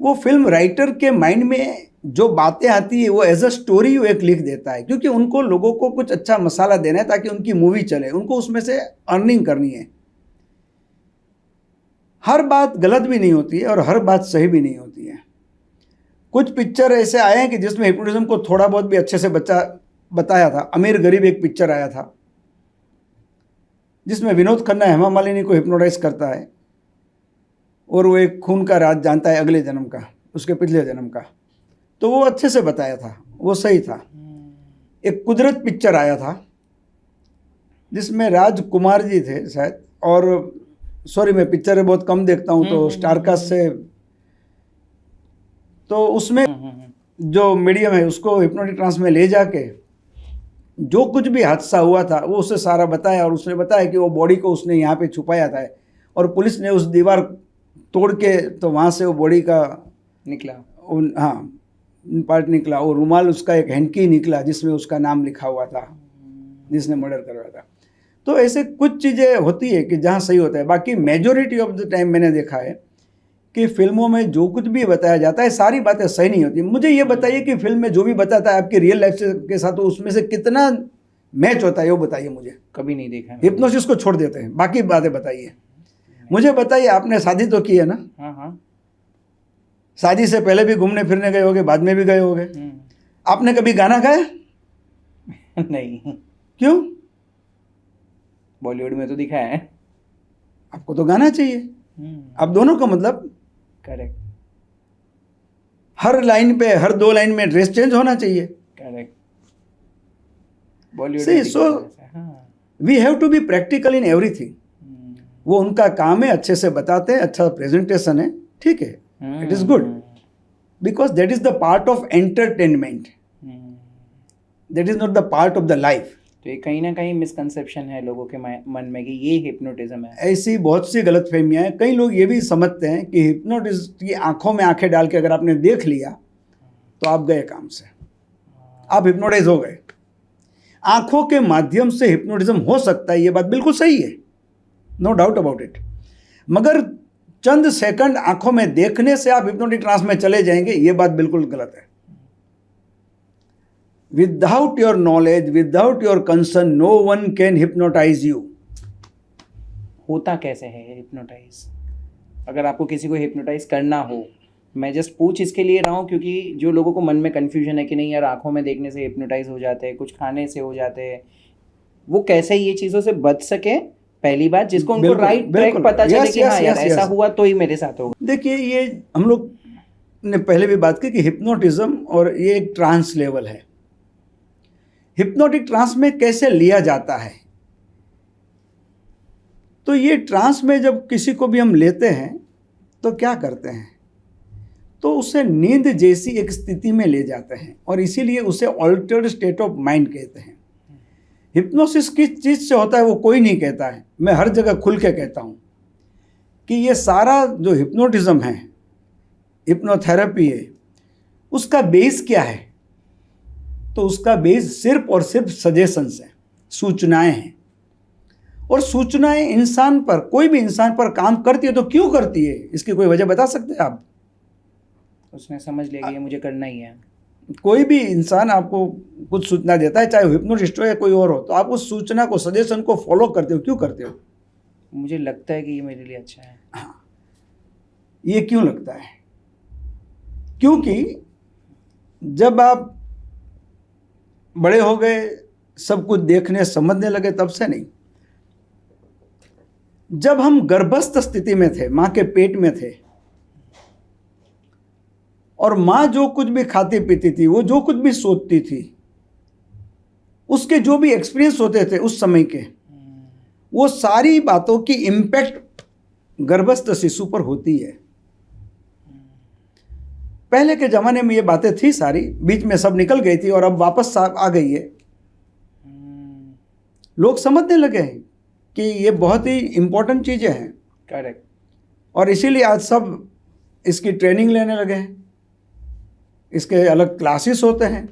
वो फिल्म राइटर के माइंड में जो बातें आती है वो एज अ स्टोरी वो एक लिख देता है, क्योंकि उनको लोगों को कुछ अच्छा मसाला देना है ताकि उनकी मूवी चले, उनको उसमें से अर्निंग करनी है। हर बात गलत भी नहीं होती है और हर बात सही भी नहीं होती है। कुछ पिक्चर ऐसे आए हैं कि जिसमें हिप्नोटिज्म को थोड़ा बहुत भी अच्छे से बताया था। अमीर गरीब एक पिक्चर आया था जिसमें विनोद खन्ना हेमा मालिनी को हिप्नोटाइज करता है और वो एक खून का राज जानता है अगले जन्म का, उसके पिछले जन्म का। तो वो अच्छे से बताया था, वो सही था। एक कुदरत पिक्चर आया था जिसमें राजकुमार जी थे शायद, और सॉरी मैं पिक्चर बहुत कम देखता हूँ तो स्टारकास्ट से, तो उसमें जो मीडियम है उसको हिप्नोटिक ट्रांस में ले जाके जो कुछ भी हादसा हुआ था वो उसे सारा बताया, और उसने बताया कि वो बॉडी को उसने यहाँ पे छुपाया था, और पुलिस ने उस दीवार तोड़ के तो वहाँ से वो बॉडी का निकला, हाँ पार्ट निकला, और रुमाल उसका एक हैंकी निकला जिसमें उसका नाम लिखा हुआ था जिसने मर्डर करवाया था। तो ऐसे कुछ चीज़ें होती है कि जहाँ सही होता है। बाकी मेजोरिटी ऑफ द टाइम मैंने देखा है कि फिल्मों में जो कुछ भी बताया जाता है सारी बातें सही नहीं होती। मुझे ये बताइए कि फिल्म में जो भी बताता है आपकी रियल लाइफ के साथ, तो उसमें से कितना मैच होता है वो बताइए मुझे। कभी नहीं देखा है। हिप्नोसिस को छोड़ देते हैं, बाकी बातें बताइए मुझे। बताइए, आपने शादी तो की है ना? हाँ हाँ। शादी से पहले भी घूमने फिरने गए होगे, बाद में भी गए होगे। आपने कभी गाना गाया? नहीं। क्यों? बॉलीवुड में तो दिखा है। आपको तो गाना चाहिए। अब दोनों का मतलब करेक्ट, हर लाइन पे, हर 2 लाइन में ड्रेस चेंज होना चाहिए। Correct. Bollywood See, so we have to be practical in everything. वो उनका काम है, अच्छे से बताते हैं, अच्छा प्रेजेंटेशन है, ठीक है, it is good, because that is the part of entertainment, that is not the part of the life. तो ये कहीं ना कहीं मिसकंसेप्शन है लोगों के मन में कि ये हिप्नोटिज्म है। ऐसी बहुत सी गलतफहमियां हैं। कई लोग ये भी समझते हैं कि हिप्नोटिज्म की आंखों में आंखें डाल के अगर आपने देख लिया तो आप गए काम से, आप हिप्नोटाइज हो गए। आंखों के माध्यम से हिप्नोटिज्म हो सकता है, ये बात बिल्कुल सही है, नो डाउट अबाउट इट, मगर चंद सेकंड आंखों में देखने से आप हिप्नोटिक ट्रांस में चले जाएंगे, ये बात बिल्कुल गलत है। Without your knowledge, without your concern, no one can hypnotize you. होता कैसे है हिप्नोटाइज? अगर आपको किसी को हिप्नोटाइज करना हो, मैं जस्ट पूछ इसके लिए रहा हूँ क्योंकि जो लोगों को मन में कन्फ्यूजन है कि नहीं यार आंखों में देखने से हिप्नोटाइज हो जाते हैं, कुछ खाने से हो जाते हैं, वो कैसे ये चीज़ों से बच सके, पहली बात, जिसको उनको राइट ट्रैक पता चले कि हाँ यार ऐसा हुआ तो ही मेरे साथ होगा। देखिए, ये हम लोग ने पहले भी बात की कि हिप्नोटिज्म और ये एक ट्रांस लेवल है। हिप्नोटिक ट्रांस में कैसे लिया जाता है, तो ये ट्रांस में जब किसी को भी हम लेते हैं तो क्या करते हैं, तो उसे नींद जैसी एक स्थिति में ले जाते हैं, और इसीलिए उसे ऑल्टर्ड स्टेट ऑफ माइंड कहते हैं। हिप्नोसिस किस चीज़ से होता है वो कोई नहीं कहता है, मैं हर जगह खुल के कहता हूँ कि ये सारा जो हिप्नोटिज्म है, हिप्नोथेरेपी है, उसका बेस क्या है, तो उसका बेस सिर्फ और सिर्फ सजेशंस हैं, सूचनाएं हैं। और सूचनाएं इंसान पर, कोई भी इंसान पर काम करती है तो क्यों करती है, इसकी कोई वजह बता सकते हैं आप? उसने समझ लिया कि ये मुझे करना ही है। कोई भी इंसान आपको कुछ सूचना देता है, चाहे हिप्नोटिस्ट हो या कोई और हो, तो आप उस सूचना को, सजेशन को फॉलो करते हो, क्यों करते हो? मुझे लगता है कि ये मेरे लिए अच्छा है। हाँ, ये क्यों लगता है? क्योंकि जब आप बड़े हो गए, सब कुछ देखने समझने लगे, तब से नहीं। जब हम गर्भस्थ स्थिति में थे, माँ के पेट में थे, और माँ जो कुछ भी खाती पीती थी, वो जो कुछ भी सोचती थी, उसके जो भी एक्सपीरियंस होते थे उस समय के, वो सारी बातों की इम्पैक्ट गर्भस्थ शिशु पर होती है। पहले के ज़माने में ये बातें थी सारी, बीच में सब निकल गई थी और अब वापस आ गई है। लोग समझने लगे हैं कि ये बहुत ही इम्पोर्टेंट चीज़ें हैं। करेक्ट। और इसीलिए आज सब इसकी ट्रेनिंग लेने लगे हैं, इसके अलग क्लासेस होते हैं।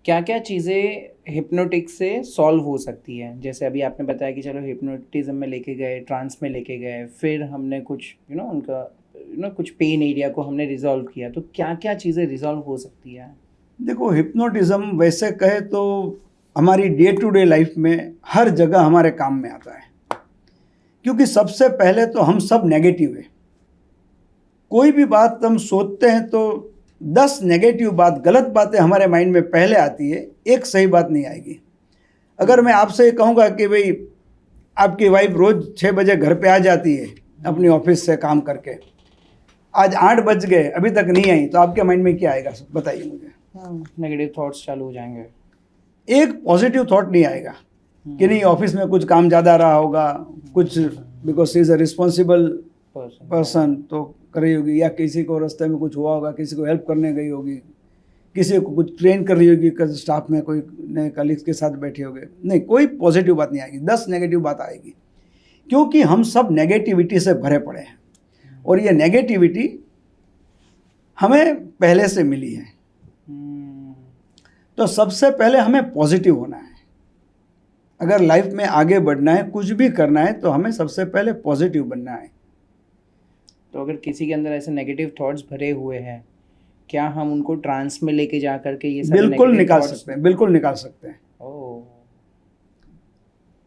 क्या क्या चीज़ें हिप्नोटिक से सॉल्व हो सकती है? जैसे अभी आपने बताया कि चलो हिप्नोटिज्म में लेके गए, ट्रांस में लेके गए, फिर हमने कुछ उनका कुछ पेन एरिया को हमने रिजॉल्व किया, तो क्या क्या चीज़ें रिजॉल्व हो सकती है? देखो, हिप्नोटिज्म वैसे कहे तो हमारी डे टू डे लाइफ में हर जगह हमारे काम में आता है, क्योंकि सबसे पहले तो हम सब नेगेटिव है। कोई भी बात हम सोचते हैं तो 10 नेगेटिव बात, गलत बातें हमारे माइंड में पहले आती है, एक सही बात नहीं आएगी। अगर मैं आपसे ये कहूँगा कि भाई आपकी वाइफ रोज़ 6 बजे घर पे आ जाती है अपनी ऑफिस से काम करके, आज 8 बज गए अभी तक नहीं आई, तो आपके माइंड में क्या आएगा बताइए मुझे? नेगेटिव थॉट्स चालू हो जाएंगे। एक पॉजिटिव थॉट नहीं आएगा कि नहीं ऑफिस में कुछ काम ज़्यादा रहा होगा, कुछ because she is a responsible person तो कर रही होगी, या किसी को रास्ते में कुछ हुआ होगा, किसी को हेल्प करने गई होगी, किसी को कुछ ट्रेन कर रही होगी, स्टाफ में कोई नए कलीग्स के साथ बैठे होंगे। नहीं, कोई पॉजिटिव बात नहीं आएगी, 10 नेगेटिव बात आएगी, क्योंकि हम सब नेगेटिविटी से भरे पड़े हैं और ये नेगेटिविटी हमें पहले से मिली है। तो सबसे पहले हमें पॉजिटिव होना है। अगर लाइफ में आगे बढ़ना है, कुछ भी करना है, तो हमें सबसे पहले पॉजिटिव बनना है। तो अगर किसी के अंदर ऐसे नेगेटिव थॉट्स भरे हुए हैं, क्या हम उनको ट्रांस में लेके जा करके ये सारे बिल्कुल निकाल सकते हैं, बिल्कुल निकाल सकते हैं।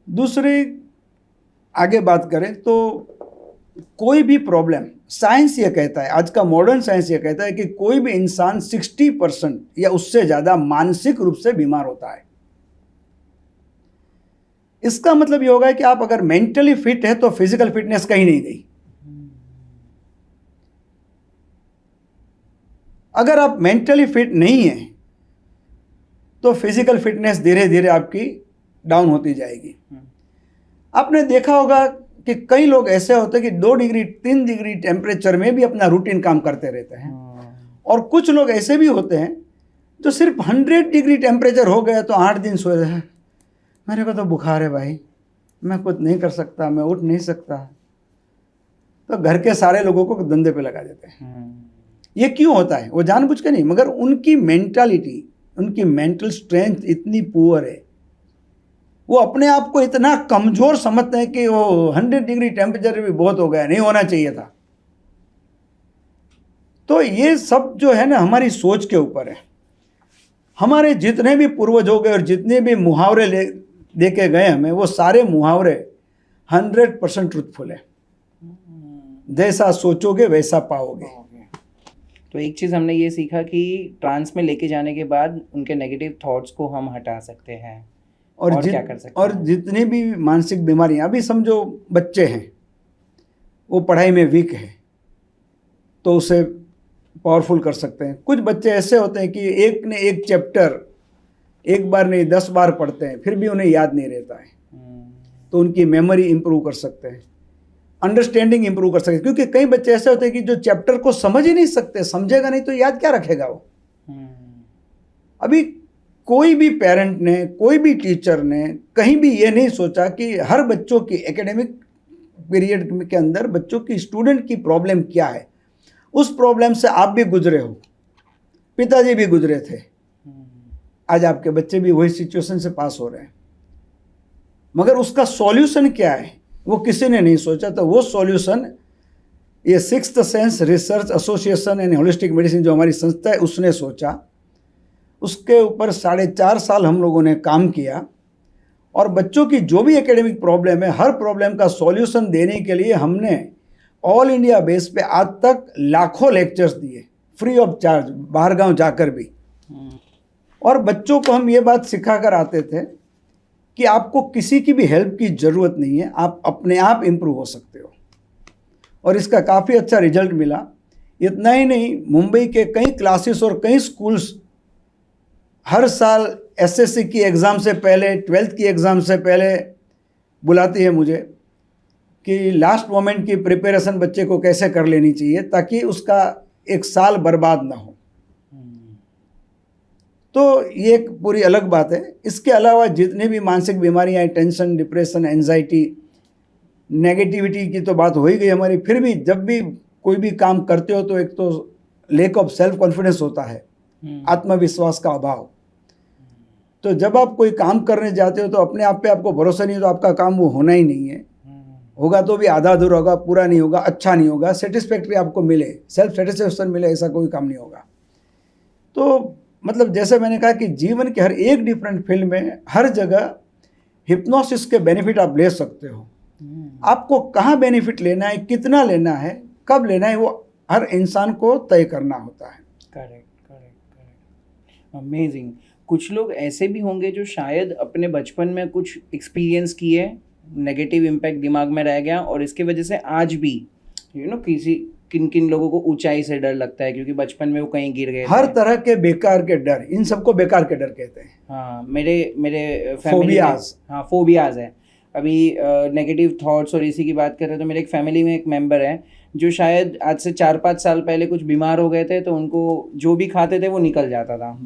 दूसरी आगे बात करें तो कोई भी प्रॉब्लम, साइंस ये कहता है, आज का मॉडर्न साइंस ये कहता है कि कोई भी इंसान 60% या उससे ज़्यादा मानसिक रूप से बीमार होता है। इसका मतलब ये होगा कि आप अगर मेंटली फिट है तो फिजिकल फिटनेस कहीं नहीं गई। अगर आप मेंटली फिट नहीं है तो फिजिकल फिटनेस धीरे धीरे आपकी डाउन होती जाएगी। आपने देखा होगा कि कई लोग ऐसे होते हैं कि 2 डिग्री 3 डिग्री टेम्परेचर में भी अपना रूटीन काम करते रहते हैं, और कुछ लोग ऐसे भी होते हैं जो सिर्फ 100 डिग्री टेम्परेचर हो गया तो 8 दिन सोए रहे, मेरे को तो बुखार है भाई, मैं कुछ नहीं कर सकता, मैं उठ नहीं सकता, तो घर के सारे लोगों को धंधे पे लगा देते हैं। ये क्यों होता है? वो जानबूझ के नहीं, मगर उनकी मेंटालिटी, उनकी मेंटल स्ट्रेंथ इतनी पुअर है, वो अपने आप को इतना कमज़ोर समझते हैं कि वो 100 डिग्री टेम्परेचर भी बहुत हो गया, नहीं होना चाहिए था। तो ये सब जो है ना हमारी सोच के ऊपर है। हमारे जितने भी पूर्वज हो गए और जितने भी मुहावरे दे के गए हमें, वो सारे मुहावरे 100% ट्रुथफुल है। जैसा सोचोगे वैसा पाओगे। तो एक चीज़ हमने ये सीखा कि ट्रांस में लेके जाने के बाद उनके नेगेटिव थॉट्स को हम हटा सकते हैं। और क्या कर सकते हैं? और जितनी भी मानसिक बीमारियां, अभी समझो बच्चे हैं, वो पढ़ाई में वीक है तो उसे पावरफुल कर सकते हैं। कुछ बच्चे ऐसे होते हैं कि एक ने एक चैप्टर एक बार नहीं 10 बार पढ़ते हैं, फिर भी उन्हें याद नहीं रहता है, तो उनकी मेमोरी इंप्रूव कर सकते हैं, अंडरस्टैंडिंग इंप्रूव कर सकते हैं। क्योंकि कई बच्चे ऐसे होते हैं कि जो चैप्टर को समझ ही नहीं सकते, समझेगा नहीं तो याद क्या रखेगा वो। अभी कोई भी पेरेंट ने, कोई भी टीचर ने कहीं भी ये नहीं सोचा कि हर बच्चों की एकेडमिक पीरियड के अंदर बच्चों की, स्टूडेंट की प्रॉब्लम क्या है। उस प्रॉब्लम से आप भी गुजरे हो, पिताजी भी गुजरे थे, आज आपके बच्चे भी वही सिचुएशन से पास हो रहे हैं, मगर उसका सॉल्यूशन क्या है वो किसी ने नहीं सोचा। तो वो सॉल्यूशन ये 6th sense research association and holistic medicine जो हमारी संस्था है उसने सोचा। उसके ऊपर 4.5 साल हम लोगों ने काम किया, और बच्चों की जो भी एकेडमिक प्रॉब्लम है, हर प्रॉब्लम का सॉल्यूशन देने के लिए हमने ऑल इंडिया बेस पे आज तक लाखों लेक्चर्स दिए, फ्री ऑफ चार्ज, बाहर गांव जाकर भी। और बच्चों को हम ये बात सिखा कर आते थे कि आपको किसी की भी हेल्प की ज़रूरत नहीं है, आप अपने आप इम्प्रूव हो सकते हो, और इसका काफ़ी अच्छा रिजल्ट मिला। इतना ही नहीं, मुंबई के कई क्लासेस और कई स्कूल्स हर साल एसएससी की एग्ज़ाम से पहले, 12th की एग्ज़ाम से पहले बुलाती है मुझे कि लास्ट मोमेंट की प्रिपरेशन बच्चे को कैसे कर लेनी चाहिए ताकि उसका एक साल बर्बाद ना हो। तो ये एक पूरी अलग बात है। इसके अलावा जितनी भी मानसिक बीमारियां, टेंशन, डिप्रेशन, एंजाइटी, नेगेटिविटी की तो बात हो ही गई हमारी, फिर भी जब भी कोई भी काम करते हो तो एक तो लैक ऑफ सेल्फ कॉन्फिडेंस होता है, आत्मविश्वास का अभाव। तो जब आप कोई काम करने जाते हो तो अपने आप पे आपको भरोसा नहीं है तो आपका काम वो होना ही नहीं है, होगा तो भी आधा अधूरा होगा, पूरा नहीं होगा, अच्छा नहीं होगा, सेटिस्फैक्ट्री आपको मिले, सेल्फ सेटिस्फेक्शन मिले, ऐसा कोई काम नहीं होगा। तो मतलब जैसे मैंने कहा कि जीवन के हर एक डिफरेंट फील्ड में हर जगह हिप्नोसिस के बेनिफिट आप ले सकते हो। आपको कहाँ बेनिफिट लेना है, कितना लेना है, कब लेना है, वो हर इंसान को तय करना होता है। करेक्ट। अमेजिंग। कुछ लोग ऐसे भी होंगे जो शायद अपने बचपन में कुछ एक्सपीरियंस किए, नेगेटिव इम्पैक्ट दिमाग में रह गया और इसके वजह से आज भी किसी किन किन लोगों को ऊंचाई से डर लगता है क्योंकि बचपन में वो कहीं गिर गए हर थे। तरह के बेकार के डर, इन सबको बेकार के डर कहते हैं। हाँ, मेरे फैमिली फोबियाज। हाँ, फोबियाज है। अभी नेगेटिव थॉट्स और इसी की बात कर रहे तो मेरे एक फैमिली में एक मेंबर है जो शायद आज से 4-5 साल पहले कुछ बीमार हो गए थे, तो उनको जो भी खाते थे वो निकल जाता था।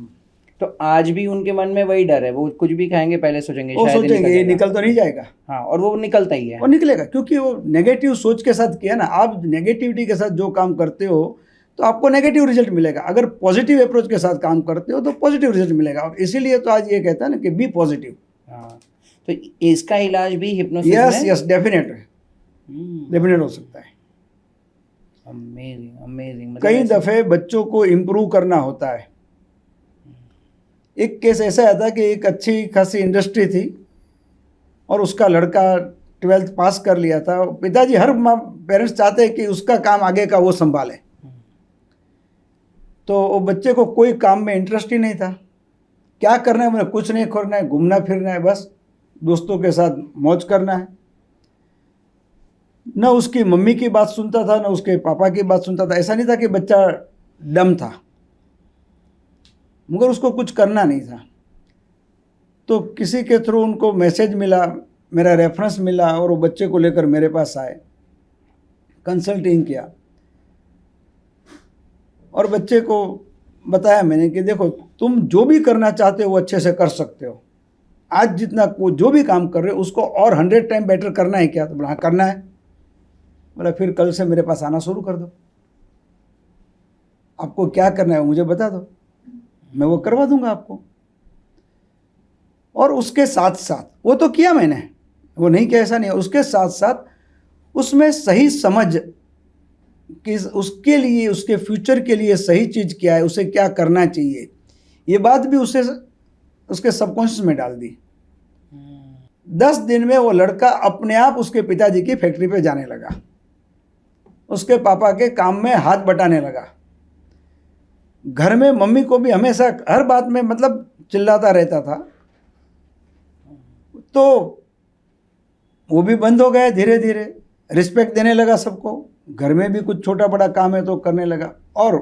तो आज भी उनके मन में वही डर है, वो कुछ भी खाएंगे पहले सोचेंगे वो शायद सोचेंगे ये निकल तो नहीं जाएगा। हाँ, और वो निकलता ही है। वो निकलेगा क्योंकि वो नेगेटिव सोच के साथ किया ना। आप नेगेटिविटी के साथ जो काम करते हो तो आपको नेगेटिव रिजल्ट मिलेगा। अगर पॉजिटिव अप्रोच के साथ काम करते हो तो पॉजिटिव रिजल्ट मिलेगा। और इसीलिए तो आज ये कहता है ना कि बी पॉजिटिव। हाँ, तो इसका इलाज भी हिप्नोसिस यस में? यस, डेफिनेट हो सकता है। अमेजिंग। कई दफ़े बच्चों को इम्प्रूव करना होता है। एक केस ऐसा आया था कि एक अच्छी खासी इंडस्ट्री थी और उसका लड़का 12th पास कर लिया था। पिताजी, हर पेरेंट्स चाहते हैं कि उसका काम आगे का वो संभाले। तो वो बच्चे को कोई काम में इंटरेस्ट ही नहीं था। क्या करना है, मतलब कुछ नहीं करना है, घूमना फिरना है, बस दोस्तों के साथ मौज करना है। न उसकी मम्मी की बात सुनता था, न उसके पापा की बात सुनता था। ऐसा नहीं था कि बच्चा डम था, मगर उसको कुछ करना नहीं था। तो किसी के थ्रू उनको मैसेज मिला, मेरा रेफरेंस मिला और वो बच्चे को लेकर मेरे पास आए, कंसल्टिंग किया और बच्चे को बताया मैंने कि देखो, तुम जो भी करना चाहते हो वो अच्छे से कर सकते हो। आज जितना जो भी काम कर रहे हो उसको और 100 टाइम बेटर करना है क्या? तो बोला हाँ करना है। बोला फिर कल से मेरे पास आना शुरू कर दो। आपको क्या करना है मुझे बता दो, मैं वो करवा दूंगा आपको। और उसके साथ साथ वो तो किया मैंने, वो नहीं किया ऐसा नहीं है। उसके साथ साथ उसमें सही समझ कि उसके लिए, उसके फ्यूचर के लिए सही चीज़ क्या है, उसे क्या करना चाहिए, ये बात भी उसे उसके सबकॉन्शियस में डाल दी। 10 दिन में वो लड़का अपने आप उसके पिताजी की फैक्ट्री पे जाने लगा, उसके पापा के काम में हाथ बटाने लगा। घर में मम्मी को भी हमेशा हर बात में मतलब चिल्लाता रहता था, तो वो भी बंद हो गया धीरे धीरे। रिस्पेक्ट देने लगा सबको, घर में भी कुछ छोटा बड़ा काम है तो करने लगा। और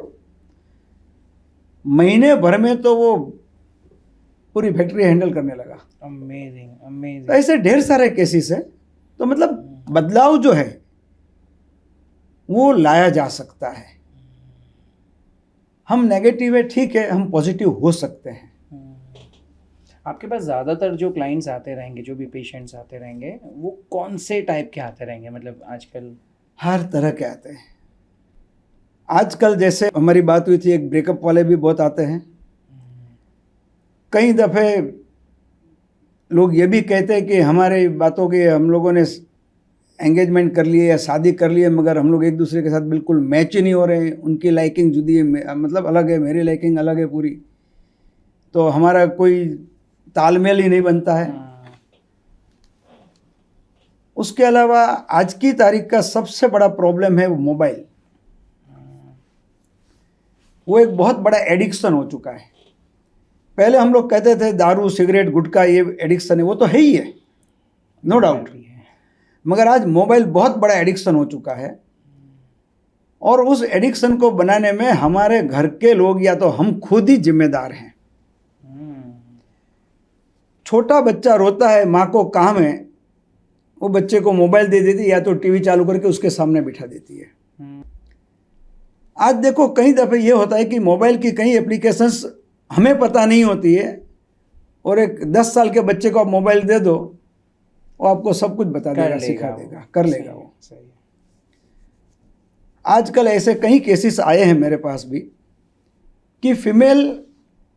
महीने भर में तो वो पूरी फैक्ट्री हैंडल करने लगा। अमेजिंग। तो ऐसे ढेर सारे केसेस है। तो मतलब बदलाव जो है वो लाया जा सकता है। हम नेगेटिव है ठीक है, हम पॉजिटिव हो सकते हैं। आपके पास ज़्यादातर जो क्लाइंट्स आते रहेंगे, जो भी पेशेंट्स आते रहेंगे, वो कौन से टाइप के आते रहेंगे? मतलब आजकल हर तरह के आते हैं। आजकल जैसे हमारी बात हुई थी, एक ब्रेकअप वाले भी बहुत आते हैं। कई दफ़े लोग ये भी कहते हैं कि हमारे बातों के, हम लोगों ने एंगेजमेंट कर लिए या शादी कर लिए, मगर हम लोग एक दूसरे के साथ बिल्कुल मैच ही नहीं हो रहे हैं। उनकी लाइकिंग जुदी है, मतलब अलग है, मेरी लाइकिंग अलग है पूरी, तो हमारा कोई तालमेल ही नहीं बनता है। उसके अलावा आज की तारीख का सबसे बड़ा प्रॉब्लम है वो मोबाइल। वो एक बहुत बड़ा एडिक्शन हो चुका है। पहले हम लोग कहते थे दारू सिगरेट गुटखा ये एडिक्शन है, वो तो है ही है, नो डाउट। मगर आज मोबाइल बहुत बड़ा एडिक्शन हो चुका है। और उस एडिक्शन को बनाने में हमारे घर के लोग या तो हम खुद ही जिम्मेदार हैं। छोटा बच्चा रोता है, माँ को काम है, वो बच्चे को मोबाइल दे देती है या तो टीवी चालू करके उसके सामने बिठा देती है। आज देखो कई दफ़े ये होता है कि मोबाइल की कई एप्लीकेशंस हमें पता नहीं होती है और एक 10 साल के बच्चे को आप मोबाइल दे दो, वो आपको सब कुछ बता देगा, सिखा देगा, कर लेगा वो। आजकल ऐसे कई केसेस आए हैं मेरे पास भी कि फीमेल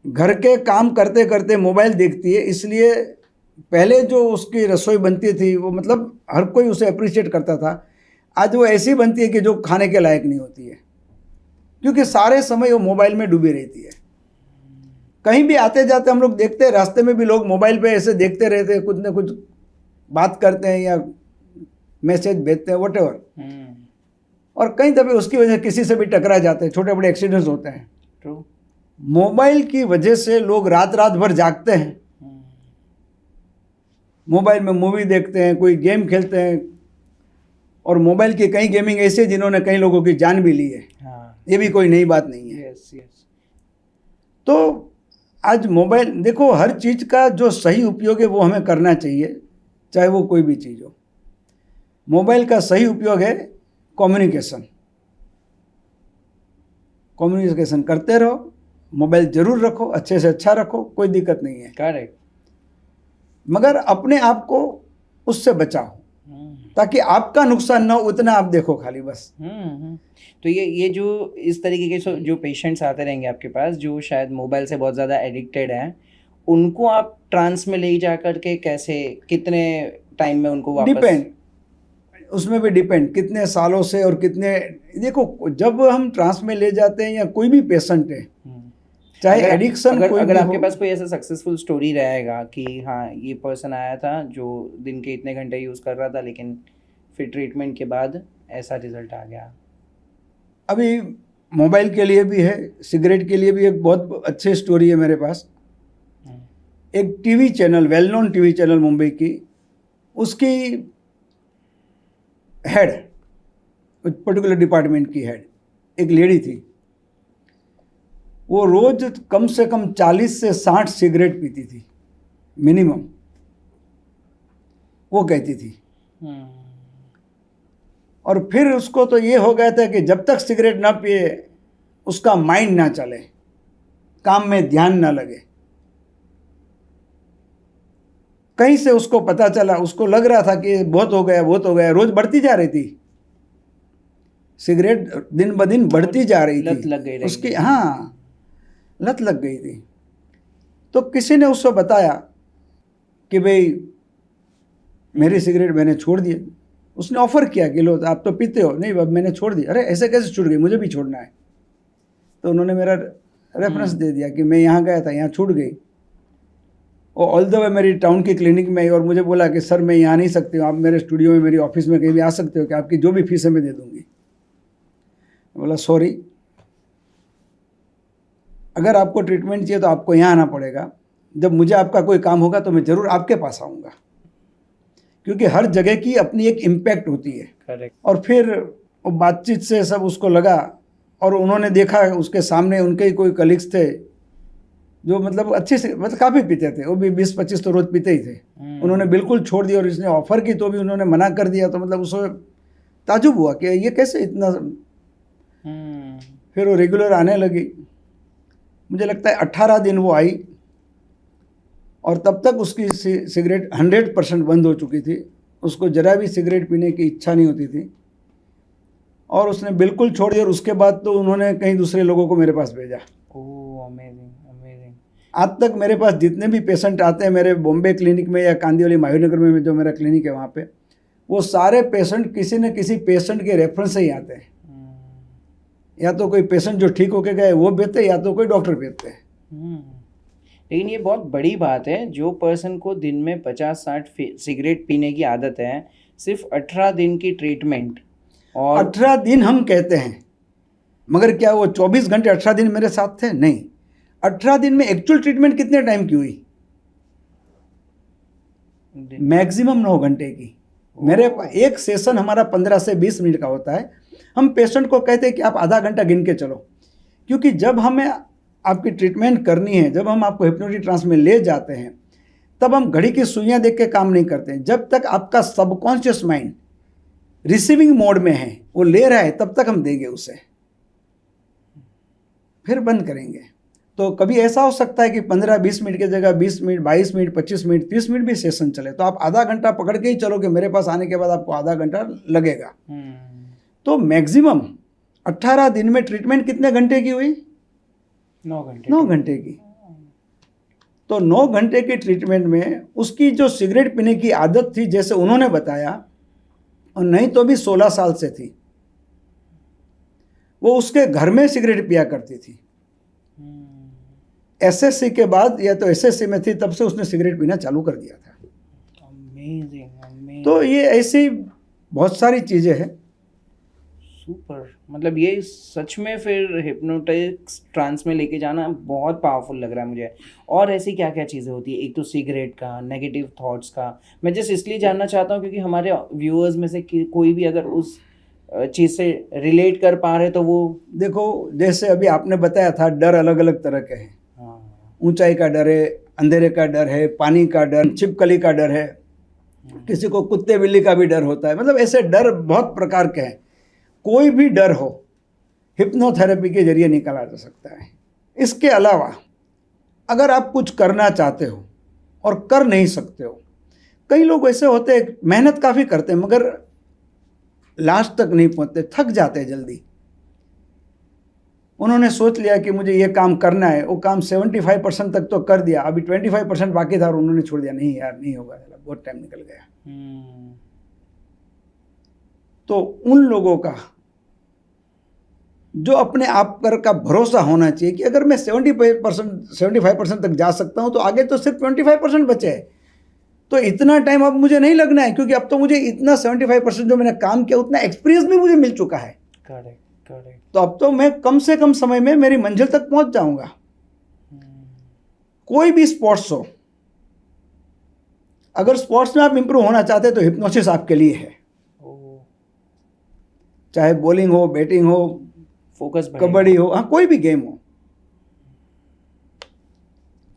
घर के काम करते करते मोबाइल देखती है। इसलिए पहले जो उसकी रसोई बनती थी वो मतलब हर कोई उसे अप्रिशिएट करता था, आज वो ऐसी बनती है कि जो खाने के लायक नहीं होती है, क्योंकि सारे समय वो मोबाइल में डूबी रहती है। कहीं भी आते जाते हम लोग देखते हैं, रास्ते में भी लोग मोबाइल पे ऐसे देखते रहते हैं, कुछ ना कुछ बात करते हैं या मैसेज भेजते हैं, व्हाटएवर। और कई दफ़े उसकी वजह से किसी से भी टकरा जाते हैं, छोटे बड़े एक्सीडेंट्स होते हैं। ट्रू। मोबाइल की वजह से लोग रात रात भर जागते हैं, मोबाइल में मूवी देखते हैं, कोई गेम खेलते हैं, और मोबाइल की कई गेमिंग ऐसी है जिन्होंने कई लोगों की जान भी ली है। हाँ। ये भी कोई नई बात नहीं है। Yes yes. तो आज मोबाइल देखो, हर चीज़ का जो सही उपयोग है वो हमें करना चाहिए, चाहे वो कोई भी चीज़ हो। मोबाइल का सही उपयोग है कम्युनिकेशन, कम्युनिकेशन करते रहो, मोबाइल जरूर रखो, अच्छे से अच्छा रखो, कोई दिक्कत नहीं है। करेक्ट। मगर अपने आप को उससे बचाओ ताकि आपका नुकसान ना हो, उतना आप देखो खाली बस। तो ये जो इस तरीके के जो पेशेंट्स आते रहेंगे आपके पास जो शायद मोबाइल से बहुत ज़्यादा एडिक्टेड हैं, उनको आप ट्रांस में ले जा करके कैसे, कितने टाइम में उनको वापस? डिपेंड, उसमें भी डिपेंड कितने सालों से और कितने। देखो, जब हम ट्रांस में ले जाते हैं या कोई भी पेशेंट है, चाहे एडिक्शन अगर आपके पास कोई ऐसा सक्सेसफुल स्टोरी रहेगा कि हाँ ये पर्सन आया था जो दिन के इतने घंटे यूज़ कर रहा था लेकिन फिर ट्रीटमेंट के बाद ऐसा रिजल्ट आ गया। अभी मोबाइल के लिए भी है, सिगरेट के लिए भी एक बहुत अच्छी स्टोरी है मेरे पास। एक TV channel, well known TV channel Mumbai की, उसकी हेड, पर्टिकुलर डिपार्टमेंट की हेड एक लेडी थी। वो रोज कम से कम 40 से 60 सिगरेट पीती थी मिनिमम, वो कहती थी। और फिर उसको तो ये हो गया था कि जब तक सिगरेट ना पिए उसका माइंड ना चले, काम में ध्यान ना लगे। कहीं से उसको पता चला, उसको लग रहा था कि बहुत हो गया, बहुत हो गया, रोज बढ़ती जा रही थी सिगरेट, दिन ब दिन बढ़ती जा रही थी, लत लग गई उसकी। हाँ, लत लग गई थी। तो किसी ने उसको बताया कि भाई मेरी सिगरेट मैंने छोड़ दी। उसने ऑफर किया कि लो आप तो पीते हो। नहीं, अब मैंने छोड़ दी। अरे ऐसे कैसे छूट गई, मुझे भी छोड़ना है। तो उन्होंने मेरा रेफरेंस दे दिया कि मैं यहाँ गया था, यहाँ छूट गई। और ऑल द वे मेरी टाउन की क्लिनिक में आई और मुझे बोला कि सर मैं यहाँ नहीं सकती हूँ, आप मेरे स्टूडियो में, मेरी ऑफिस में कहीं भी आ सकते हो कि आपकी जो भी फीस है मैं दे दूँगी। बोला सॉरी, अगर आपको ट्रीटमेंट चाहिए तो आपको यहाँ आना पड़ेगा। जब मुझे आपका कोई काम होगा तो मैं ज़रूर आपके पास आऊँगा, क्योंकि हर जगह की अपनी एक इम्पैक्ट होती है। करेक्ट। और फिर वो बातचीत से सब उसको लगा, और उन्होंने देखा उसके सामने उनके ही कोई कलीग्स थे जो मतलब अच्छे से, मतलब काफ़ी पीते थे, वो भी 20-25 तो रोज़ पीते ही थे। उन्होंने बिल्कुल छोड़ दिया, और इसने ऑफ़र की तो भी उन्होंने मना कर दिया। तो मतलब उसको ताजुब हुआ कि ये कैसे इतना। फिर वो रेगुलर आने लगी। मुझे लगता है 18 दिन वो आई, और तब तक उसकी सिगरेट 100% बंद हो चुकी थी। उसको ज़रा भी सिगरेट पीने की इच्छा नहीं होती थी, और उसने बिल्कुल छोड़ दिया। और उसके बाद तो उन्होंने कई दूसरे लोगों को मेरे पास भेजा। ओह अमेजिंग अमेजिंग। आज तक मेरे पास जितने भी पेशेंट आते हैं मेरे बॉम्बे क्लिनिक में या कांदिवली मायूरनगर में जो मेरा क्लिनिक है वहाँ पे, वो सारे पेशेंट किसी न किसी पेशेंट के रेफरेंस से ही आते हैं। या तो कोई पेशेंट जो ठीक होके गए वो बेचते, या तो कोई डॉक्टर बेचते हैं। लेकिन ये बहुत बड़ी बात है, जो पर्सन को दिन में 50-60 सिगरेट पीने की आदत है, सिर्फ 18 दिन की ट्रीटमेंट। और 18 दिन हम कहते हैं, मगर क्या वो 24 घंटे 18 दिन मेरे साथ थे? नहीं। 18 दिन में एक्चुअल ट्रीटमेंट कितने टाइम की हुई? मैक्सिमम 9 घंटे की। मेरे एक सेशन हमारा 15 से 20 मिनट का होता है। हम पेशेंट को कहते हैं कि आप आधा घंटा गिन के चलो, क्योंकि जब हमें आपकी ट्रीटमेंट करनी है, जब हम आपको हिप्नोटिक ट्रांस में ले जाते हैं, तब हम घड़ी की सुइयां देख के काम नहीं करते हैं। जब तक आपका सबकॉन्शियस माइंड रिसीविंग मोड में है, वो ले रहा है, तब तक हम देंगे उसे, फिर बंद करेंगे। तो कभी ऐसा हो सकता है कि 15-20 मिनट की जगह 20 मिनट, 22 मिनट, 25 मिनट, 30 मिनट भी सेशन चले। तो आप आधा घंटा पकड़ के ही चलो कि मेरे पास आने के बाद आपको आधा घंटा लगेगा। तो मैक्सिमम 18 दिन में ट्रीटमेंट कितने घंटे की हुई? 9 घंटे। 9 घंटे की। तो 9 घंटे की ट्रीटमेंट में उसकी जो सिगरेट पीने की आदत थी, जैसे उन्होंने बताया, और नहीं तो भी 16 साल से थी, वो उसके घर में सिगरेट पिया करती थी। एसएससी के बाद, या तो एसएससी में थी तब से उसने सिगरेट पीना चालू कर दिया था। Amazing amazing. तो ये ऐसी बहुत सारी चीज़ें हैं। सुपर, मतलब ये सच में फिर हिप्नोटिक्स ट्रांस में लेके जाना बहुत पावरफुल लग रहा है मुझे। और ऐसी क्या क्या चीज़ें होती है? एक तो सिगरेट का, नेगेटिव थॉट्स का, मैं जस्ट इसलिए जानना चाहता हूँ क्योंकि हमारे व्यूअर्स में से कोई भी अगर उस चीज़ से रिलेट कर पा रहे तो वो। देखो, जैसे अभी आपने बताया था, डर अलग अलग तरह के हैं। हाँ। ऊंचाई का डर है, अंधेरे का डर है, पानी का डर, छिपकली का डर है, किसी को कुत्ते बिल्ली का भी डर होता है। मतलब ऐसे डर बहुत प्रकार के हैं। कोई भी डर हो हिप्नोथेरेपी के जरिए निकाला जा सकता है। इसके अलावा अगर आप कुछ करना चाहते हो और कर नहीं सकते हो, कई लोग ऐसे होते हैं मेहनत काफ़ी करते हैं मगर लास्ट तक नहीं पहुंचते, थक जाते हैं जल्दी। उन्होंने सोच लिया कि मुझे ये काम करना है, वो काम 75% तक तो कर दिया, अभी 25% बाकी था और उन्होंने छोड़ दिया, नहीं यार नहीं होगा, बहुत टाइम निकल गया। तो उन लोगों का जो अपने आप पर का भरोसा होना चाहिए कि अगर मैं 75% तक जा सकता हूं तो आगे तो सिर्फ 25% बचे है, तो इतना टाइम अब मुझे नहीं लगना है, क्योंकि अब तो मुझे इतना 75% जो मैंने काम किया उतना एक्सपीरियंस भी मुझे मिल चुका है। Correct correct. तो अब तो मैं कम से कम समय में मेरी मंजिल तक पहुंच जाऊंगा। कोई भी स्पोर्ट्स हो, अगर स्पोर्ट्स में आप इंप्रूव होना चाहते हैं तो हिप्नोसिस आपके लिए है। चाहे बॉलिंग हो, बैटिंग हो, फोकस, कबड्डी हो, हाँ कोई भी गेम हो,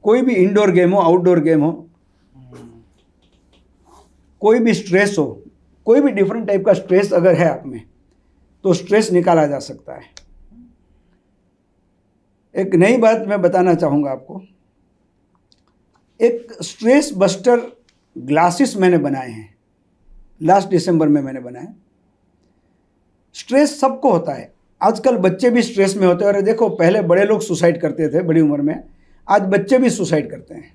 कोई भी इंडोर गेम हो, आउटडोर गेम हो, कोई भी स्ट्रेस हो, कोई भी डिफरेंट टाइप का स्ट्रेस अगर है आप में तो स्ट्रेस निकाला जा सकता है। एक नई बात मैं बताना चाहूँगा आपको, एक स्ट्रेस बस्टर ग्लासेस मैंने बनाए हैं, लास्ट दिसंबर में मैंने बनाए। स्ट्रेस सबको होता है, आजकल बच्चे भी स्ट्रेस में होते हैं। और देखो, पहले बड़े लोग सुसाइड करते थे बड़ी उम्र में, आज बच्चे भी सुसाइड करते हैं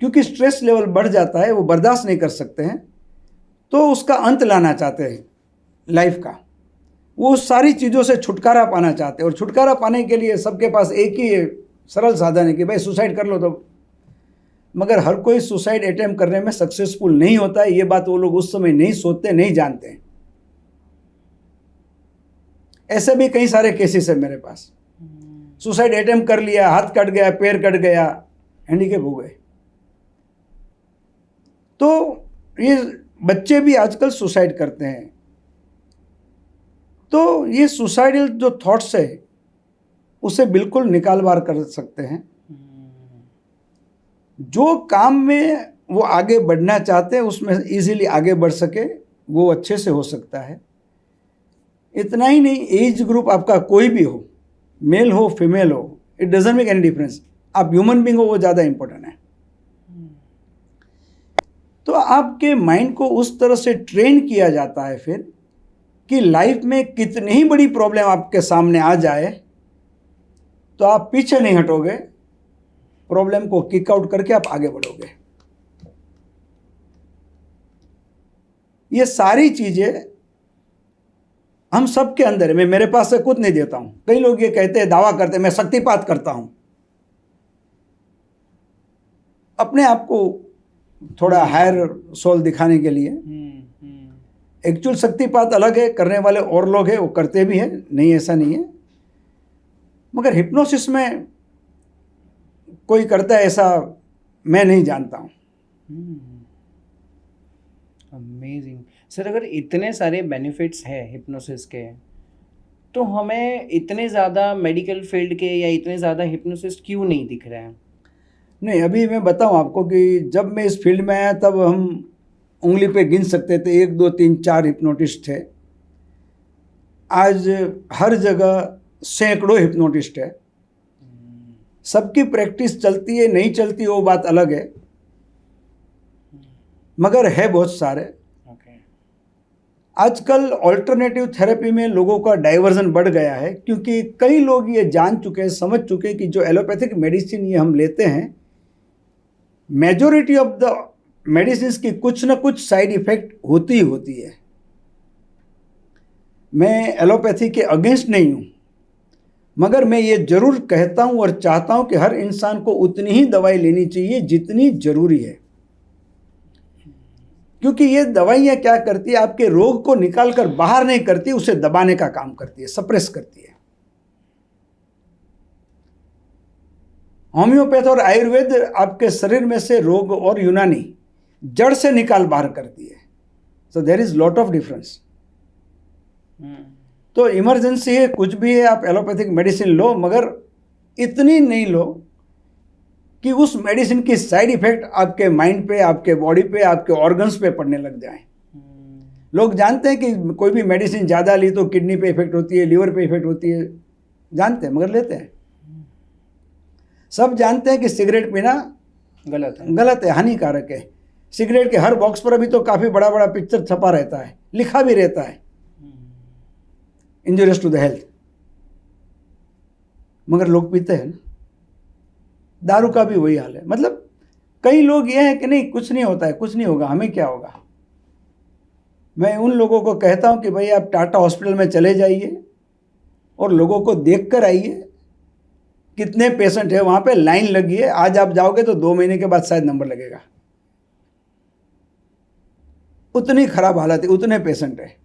क्योंकि स्ट्रेस लेवल बढ़ जाता है, वो बर्दाश्त नहीं कर सकते हैं, तो उसका अंत लाना चाहते हैं लाइफ का। वो सारी चीज़ों से छुटकारा पाना चाहते हैं और छुटकारा पाने के लिए सबके पास एक ही सरल साधन है कि भाई सुसाइड कर लो। तो मगर हर कोई सुसाइड अटेम्प्ट करने में सक्सेसफुल नहीं होता है, ये बात वो लोग उस समय नहीं सोचते, नहीं जानते हैं। ऐसे भी कई सारे केसेस है मेरे पास, सुसाइड अटेम्प्ट कर लिया, हाथ कट गया, पैर कट गया, हैंडीकैप हो गए। तो ये बच्चे भी आजकल सुसाइड करते हैं। तो ये सुसाइडल जो थॉट्स है उसे बिल्कुल निकाल बार कर सकते हैं। जो काम में वो आगे बढ़ना चाहते हैं उसमें इजीली आगे बढ़ सके, वो अच्छे से हो सकता है। इतना ही नहीं, एज ग्रुप आपका कोई भी हो, मेल हो फीमेल हो, it doesn't make any difference, आप ह्यूमन बीइंग हो, वो ज़्यादा इंपॉर्टेंट है। तो आपके माइंड को उस तरह से ट्रेन किया जाता है फिर कि लाइफ में कितनी ही बड़ी प्रॉब्लम आपके सामने आ जाए तो आप पीछे नहीं हटोगे, प्रॉब्लम को किक आउट करके आप आगे बढ़ोगे। ये सारी चीजें हम सबके अंदर है। मैं मेरे पास से कुछ नहीं देता हूं। कई लोग ये कहते हैं, दावा करते हैं मैं शक्तिपात करता हूं, अपने आप को थोड़ा हायर सोल दिखाने के लिए। एक्चुअल शक्तिपात अलग है, करने वाले और लोग हैं, वो करते भी हैं, नहीं ऐसा नहीं है। मगर हिप्नोसिस में कोई करता है ऐसा मैं नहीं जानता हूँ। अमेजिंग सर, अगर इतने सारे बेनिफिट्स हैं हिप्नोसिस के, तो हमें इतने ज़्यादा मेडिकल फील्ड के या इतने ज़्यादा हिप्नोसिस्ट क्यों नहीं दिख रहे हैं? नहीं, अभी मैं बताऊं आपको कि जब मैं इस फील्ड में आया तब हम उंगली पे गिन सकते थे, 1 2 3 4 हिप्नोटिस्ट थे। आज हर जगह सैकड़ों हिप्नोटिस्ट है। सबकी प्रैक्टिस चलती है नहीं चलती वो बात अलग है, मगर है बहुत सारे। आजकल ऑल्टरनेटिव थेरेपी में लोगों का डाइवर्जन बढ़ गया है, क्योंकि कई लोग ये जान चुके हैं, समझ चुके हैं कि जो एलोपैथिक मेडिसिन ये हम लेते हैं, मेजॉरिटी ऑफ द मेडिसिन की कुछ ना कुछ साइड इफेक्ट होती ही होती है। मैं एलोपैथी के अगेंस्ट नहीं हूँ, मगर मैं ये जरूर कहता हूँ और चाहता हूँ कि हर इंसान को उतनी ही दवाई लेनी चाहिए जितनी जरूरी है। क्योंकि ये दवाइयाँ क्या करती है, आपके रोग को निकाल कर बाहर नहीं करती, उसे दबाने का काम करती है, सप्रेस करती है। होम्योपैथ और आयुर्वेद आपके शरीर में से रोग और यूनानी जड़ से निकाल बाहर करती है। So there is lot of difference. तो इमरजेंसी है, कुछ भी है, आप एलोपैथिक मेडिसिन लो, मगर इतनी नहीं लो कि उस मेडिसिन की साइड इफेक्ट आपके माइंड पे, आपके बॉडी पे, आपके ऑर्गन्स पे पड़ने लग जाए। लोग जानते हैं कि कोई भी मेडिसिन ज़्यादा ली तो किडनी पे इफेक्ट होती है, लीवर पे इफेक्ट होती है, जानते हैं, मगर लेते हैं। सब जानते हैं कि सिगरेट पीना गलत है, हानिकारक है। सिगरेट के हर बॉक्स पर अभी तो काफ़ी बड़ा बड़ा पिक्चर छपा रहता है, लिखा भी रहता है, इंजurious टू द हेल्थ, मगर लोग पीते हैं। दारू का भी वही हाल है। मतलब कई लोग ये हैं कि नहीं, कुछ नहीं होता है, कुछ नहीं होगा, हमें क्या होगा। मैं उन लोगों को कहता हूं कि भाई आप टाटा हॉस्पिटल में चले जाइए और लोगों को देख कर आइए, कितने पेशेंट है वहां पे, लाइन लगी है। आज आप जाओगे तो 2 महीने के बाद शायद नंबर लगेगा, उतनी खराब हालत है, उतने पेशेंट है।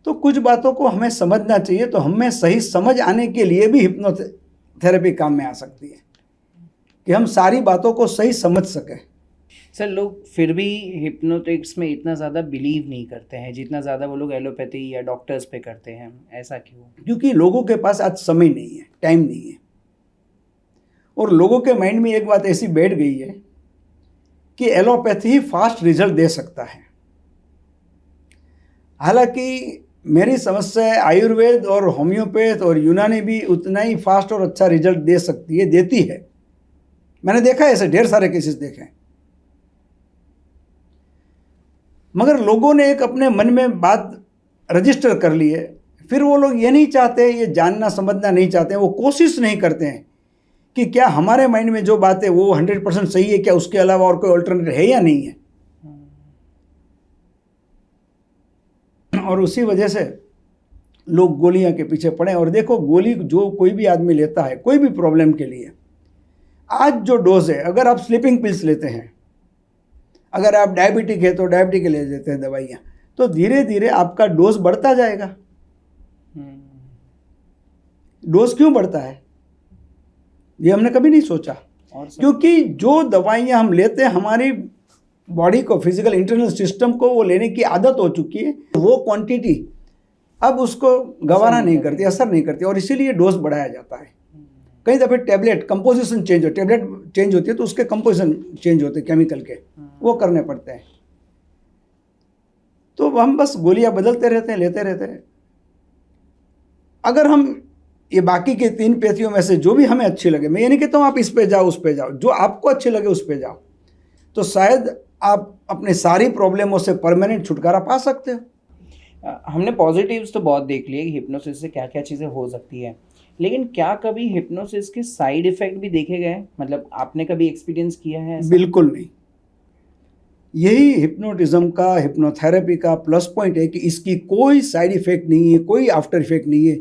तो कुछ बातों को हमें समझना चाहिए। तो हमें सही समझ आने के लिए भी हिप्नोथेरेपी काम में आ सकती है, कि हम सारी बातों को सही समझ सकें। सर, लोग फिर भी हिप्नोटिक्स में इतना ज़्यादा बिलीव नहीं करते हैं जितना ज़्यादा वो लोग एलोपैथी या डॉक्टर्स पे करते हैं। ऐसा क्यों? क्योंकि लोगों के पास आज समय नहीं है, टाइम नहीं है, और लोगों के माइंड में एक बात ऐसी बैठ गई है कि एलोपैथी ही फास्ट रिजल्ट दे सकता है। हालांकि मेरी समझ से आयुर्वेद और होम्योपैथ और यूनानी भी उतना ही फास्ट और अच्छा रिजल्ट दे सकती है, देती है। मैंने देखा है, ऐसे ढेर सारे केसेस देखे हैं। मगर लोगों ने एक अपने मन में बात रजिस्टर कर ली है, फिर वो लोग ये नहीं चाहते, ये जानना समझना नहीं चाहते, वो कोशिश नहीं करते हैं कि क्या हमारे माइंड में जो बात है वो 100% सही है, क्या उसके अलावा और कोई ऑल्टरनेटिव है या नहीं है। और उसी वजह से लोग गोलियां के पीछे पड़े। और देखो, गोली जो कोई भी आदमी लेता है कोई भी प्रॉब्लम के लिए, आज जो डोज है, अगर आप स्लीपिंग पिल्स लेते हैं, अगर आप डायबिटिक है तो डायबिटिक ले लेते हैं दवाइयाँ, तो धीरे धीरे आपका डोज बढ़ता जाएगा। डोज क्यों बढ़ता है, ये हमने कभी नहीं सोचा। क्योंकि जो दवाइयाँ हम लेते हैं, हमारी बॉडी को, फिजिकल इंटरनल सिस्टम को वो लेने की आदत हो चुकी है, वो क्वांटिटी अब उसको गवारा नहीं करती, असर नहीं करती, और इसीलिए डोज बढ़ाया जाता है। कई दफ़े टैबलेट कंपोजिशन चेंज हो, टैबलेट चेंज होती है तो उसके कंपोजिशन चेंज होते हैं, केमिकल के, वो करने पड़ते हैं। तो हम बस गोलियां बदलते रहते हैं, लेते रहते हैं। अगर हम ये बाकी के 3 पैथियों में से जो भी हमें अच्छी लगे, मैं ये नहीं कहता हूँ आप इस पे जाओ उस पे जाओ, जो आपको अच्छी लगे उस पे जाओ, तो शायद आप अपने सारी प्रॉब्लमों से परमानेंट छुटकारा पा सकते हो। हमने पॉजिटिव्स तो बहुत देख लिए कि हिप्नोसिस से क्या क्या चीज़ें हो सकती है, लेकिन क्या कभी हिप्नोसिस के साइड इफेक्ट भी देखे गए? मतलब आपने कभी एक्सपीरियंस किया है ऐसा? बिल्कुल नहीं। यही हिप्नोटिज्म का, हिप्नोथेरेपी का प्लस पॉइंट है कि इसकी कोई साइड इफेक्ट नहीं है, कोई आफ्टर इफेक्ट नहीं है।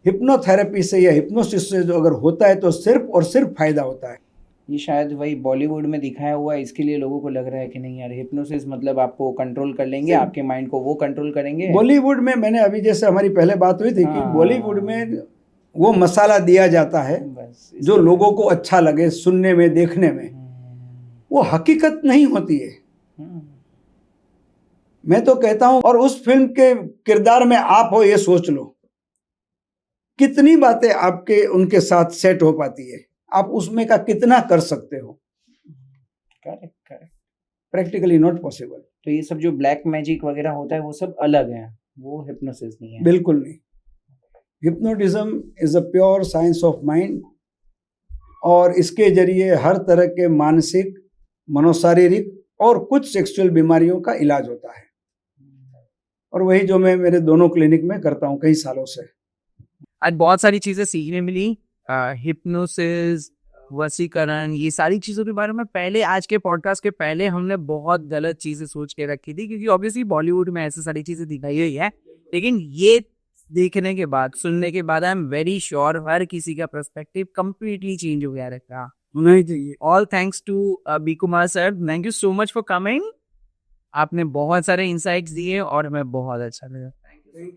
हिप्नोथेरेपी से या हिप्नोसिस से जो अगर होता है तो सिर्फ और सिर्फ फायदा होता है। ये शायद वही बॉलीवुड में दिखाया हुआ है, इसके लिए लोगों को लग रहा है कि नहीं यार, हिप्नोसिस मतलब आपको कंट्रोल कर लेंगे, आपके माइंड को वो कंट्रोल करेंगे। बॉलीवुड में, मैंने अभी जैसे हमारी पहले बात हुई थी कि बॉलीवुड में वो मसाला दिया जाता है जो लोगों को अच्छा लगे सुनने में, देखने में, वो हकीकत नहीं होती है। मैं तो कहता हूं, और उस फिल्म के किरदार में आप हो, ये सोच लो कितनी बातें आपके उनके साथ सेट हो पाती है, आप उसमें का कितना कर सकते हो। Correct, practically not possible. तो ये सब जो ब्लैक मैजिक वगैरह होता है वो सब अलग है, वो हिप्नोसिस नहीं है। बिल्कुल नहीं। Hypnotism is a pure science of mind, और इसके जरिए हर तरह के मानसिक, मनोशारीरिक और कुछ सेक्सुअल बीमारियों का इलाज होता है। और वही जो मैं मेरे दोनों क्लिनिक में करता हूँ कई सालों से। आज बहुत सारी चीजें सीखने मिली, हिप्नोसिस, वशीकरण, ये सारी चीजों के बारे में पहले, आज के पॉडकास्ट के पहले हमने बहुत गलत चीजें सोच के रखी थी, क्योंकि ऑब्वियसली बॉलीवुड में ऐसी सारी चीजें दिखाई हुई है। लेकिन ये देखने के बाद, सुनने के बाद, आई एम वेरी श्योर हर किसी का पर्सपेक्टिव कंप्लीटली चेंज हो गया रहेगा। होना ही चाहिए। All thanks to B Kumar sir, thank you so much for coming. आपने बहुत सारे इंसाइट्स दिए और हमें बहुत अच्छा लगा।